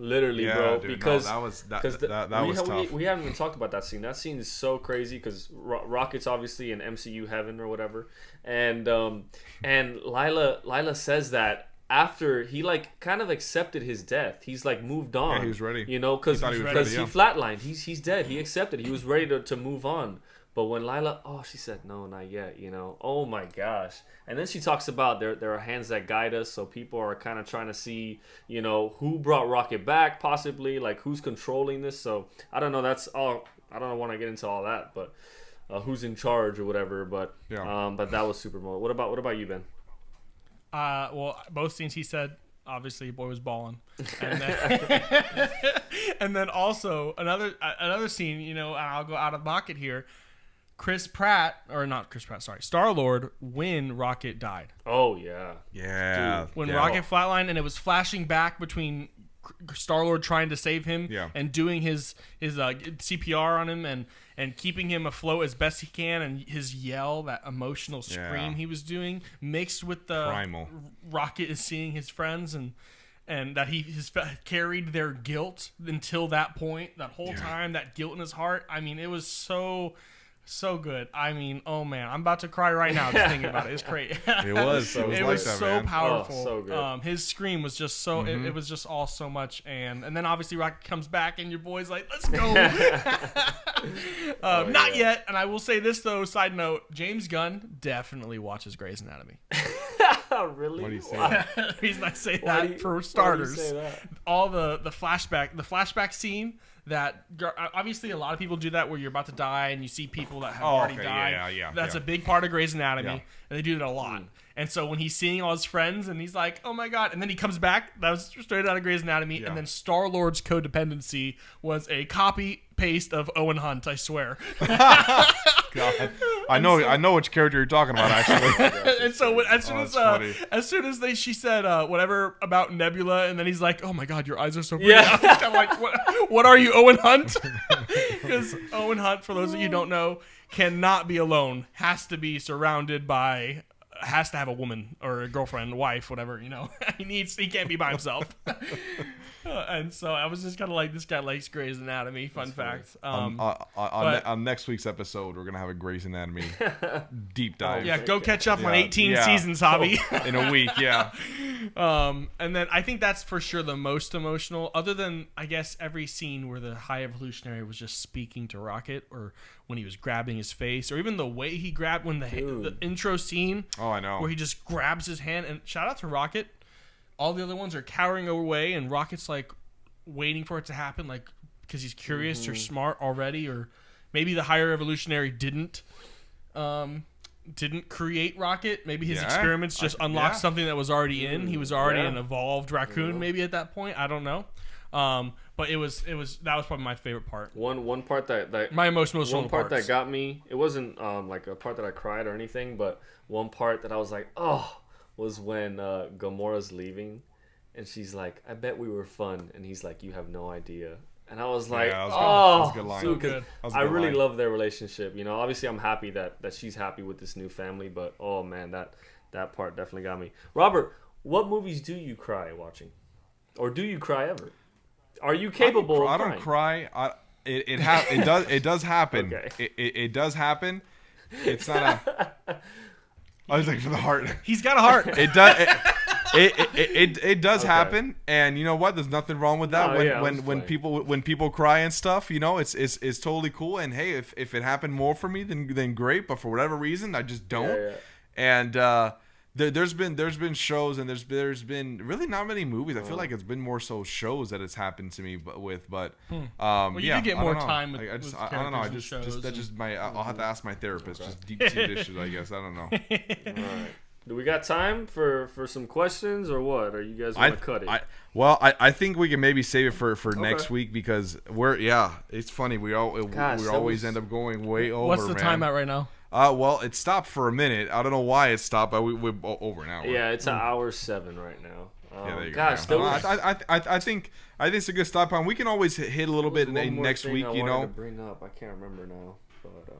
Literally, Yeah, bro, dude, because that was tough. We haven't even talked about that scene. That scene is so crazy because Rocket's obviously in MCU heaven or whatever, and Lila says that after he like kind of accepted his death, he's like moved on. Yeah, he was ready. You know, because He he was ready, yeah. flatlined. He's dead. He accepted. He was ready to move on. But when Lila, she said no, not yet. You know, oh my gosh. And then she talks about there are hands that guide us. So people are kind of trying to see, you know, who brought Rocket back, possibly, like who's controlling this. So I don't know. That's all. I don't want to get into all that, but who's in charge or whatever. But but that was super motivating. What about you, Ben? Well, both scenes he said. Obviously, boy was balling, and then, and then also another scene. You know, and I'll go out of pocket here. Star-Lord when Rocket died. Oh, yeah. Yeah. Dude, when Rocket flatlined and it was flashing back between Star-Lord trying to save him and doing his CPR on him and keeping him afloat as best he can, and his yell, that emotional scream he was doing, mixed with the primal. Rocket is seeing his friends and that he has carried their guilt until that point, that whole time, that guilt in his heart. I mean, it was so good. I mean, oh man, I'm about to cry right now just thinking about it. It's great. It was. It was so powerful. Oh, so good. His scream was just so. It was just all so much, and then obviously Rocket comes back, and your boy's like, "Let's go." Not yet. And I will say this though. Side note: James Gunn definitely watches Grey's Anatomy. Really? What do you say? The reason I say that, for starters, all the flashback scene. That obviously a lot of people do that where you're about to die and you see people that have already died. That's a big part of Grey's Anatomy, and they do that a lot. And so when he's seeing all his friends and he's like, "Oh my god!" and then he comes back. That was straight out of Grey's Anatomy. And then Star-Lord's codependency was a copy paste of Owen Hunt. I swear. God. I know which character you're talking about actually. And so as soon as she said whatever about Nebula, and then he's like, "Oh my god, your eyes are so pretty." I'm like, what are you, Owen Hunt? Because Owen Hunt, for those of you who don't know, cannot be alone. Has to be surrounded by. Has to have a woman or a girlfriend, wife, whatever, you know. He can't be by himself. And so I was just kind of like, this guy likes Grey's Anatomy. Fun fact. On next week's episode, we're gonna have a Grey's Anatomy deep dive. Yeah, go catch up on 18 seasons, Hobby. In a week, yeah. And then I think that's for sure the most emotional, other than I guess every scene where the High Evolutionary was just speaking to Rocket, or when he was grabbing his face, or even the way he grabbed when the intro scene. Oh, I know. Where he just grabs his hand, and shout out to Rocket. All the other ones are cowering away, and Rocket's like waiting for it to happen, like because he's curious or smart already, or maybe the Higher Evolutionary didn't create Rocket. Maybe his experiments just unlocked something that was already in. He was already an evolved raccoon, maybe at that point. I don't know. But that was probably my favorite part. One part that My most emotional one part parts. that got me. It wasn't like a part that I cried or anything, but one part that I was like, oh, was when Gamora's leaving, and she's like, I bet we were fun, and he's like, you have no idea. And I was like, that was oh, a good line. So dude, 'cause good. That was a I good really line. love their relationship. You know, obviously I'm happy that she's happy with this new family, but oh man, that part definitely got me. Robert, what movies do you cry watching, or do you cry ever? Are you capable I of don't crying? cry. It does happen. Okay. It does happen. It's not a. I was like for the heart. He's got a heart. It does. It does Okay. happen, and you know what? There's nothing wrong with that. No, when yeah, I was when playing. when people cry and stuff, you know, it's totally cool. And hey, if it happened more for me, then great. But for whatever reason, I just don't. Yeah. And there's been shows, and there's been really not many movies. I feel like it's been more so shows that it's happened to me, but Well, you yeah, do get I more don't know. time with I don't know. I characters and shows that's just my. I'll have to ask my therapist. Okay. Just deep-seated issues, I guess. I don't know. All right. Do we got time for some questions or what? Or you guys want to cut it? I think we can maybe save it for next week because it's funny we Gosh, that always was- end up going way over. What's the man. time at right now? Well, it stopped for a minute. I don't know why it stopped, but we're over an hour. Yeah, it's an hour 7 right now. Yeah, there you gosh, go. there was I think it's a good stop time. We can always hit a little bit one more next thing week, I you wanted to know. bring up. I can't remember now, but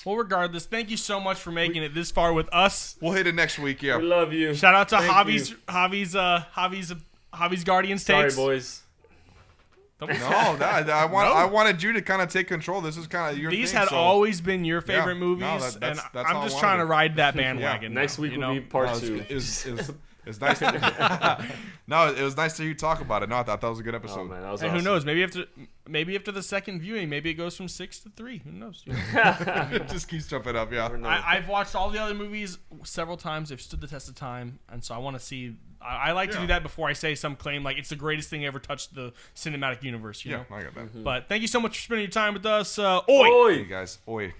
Well, regardless, thank you so much for making it this far with us. We'll hit it next week. Yeah. we love you. Shout out to Thank Javi's Guardians Sorry, takes. boys. Don't be No, I No. I wanted you to kind of take control. This is kind of your These thing, had so- always been your favorite Yeah, movies, no, that's and all I'm I just trying to wanted. ride that bandwagon. Next now, week you will know? be part No, 2. it's nice. No, it was nice to hear you talk about it. No, I thought that was a good Oh episode. man, that was And awesome. who knows? Maybe after the second viewing, maybe it goes from 6 to 3. Who knows? It just keeps jumping up. Yeah. Never know. I've watched all the other movies several times. They've stood the test of time, and so I want to see. I like to do that before I say some claim like it's the greatest thing ever touched the cinematic universe. You Yeah, know. I got that. But thank you so much for spending your time with us. Oi! Oi! Hey guys, oi.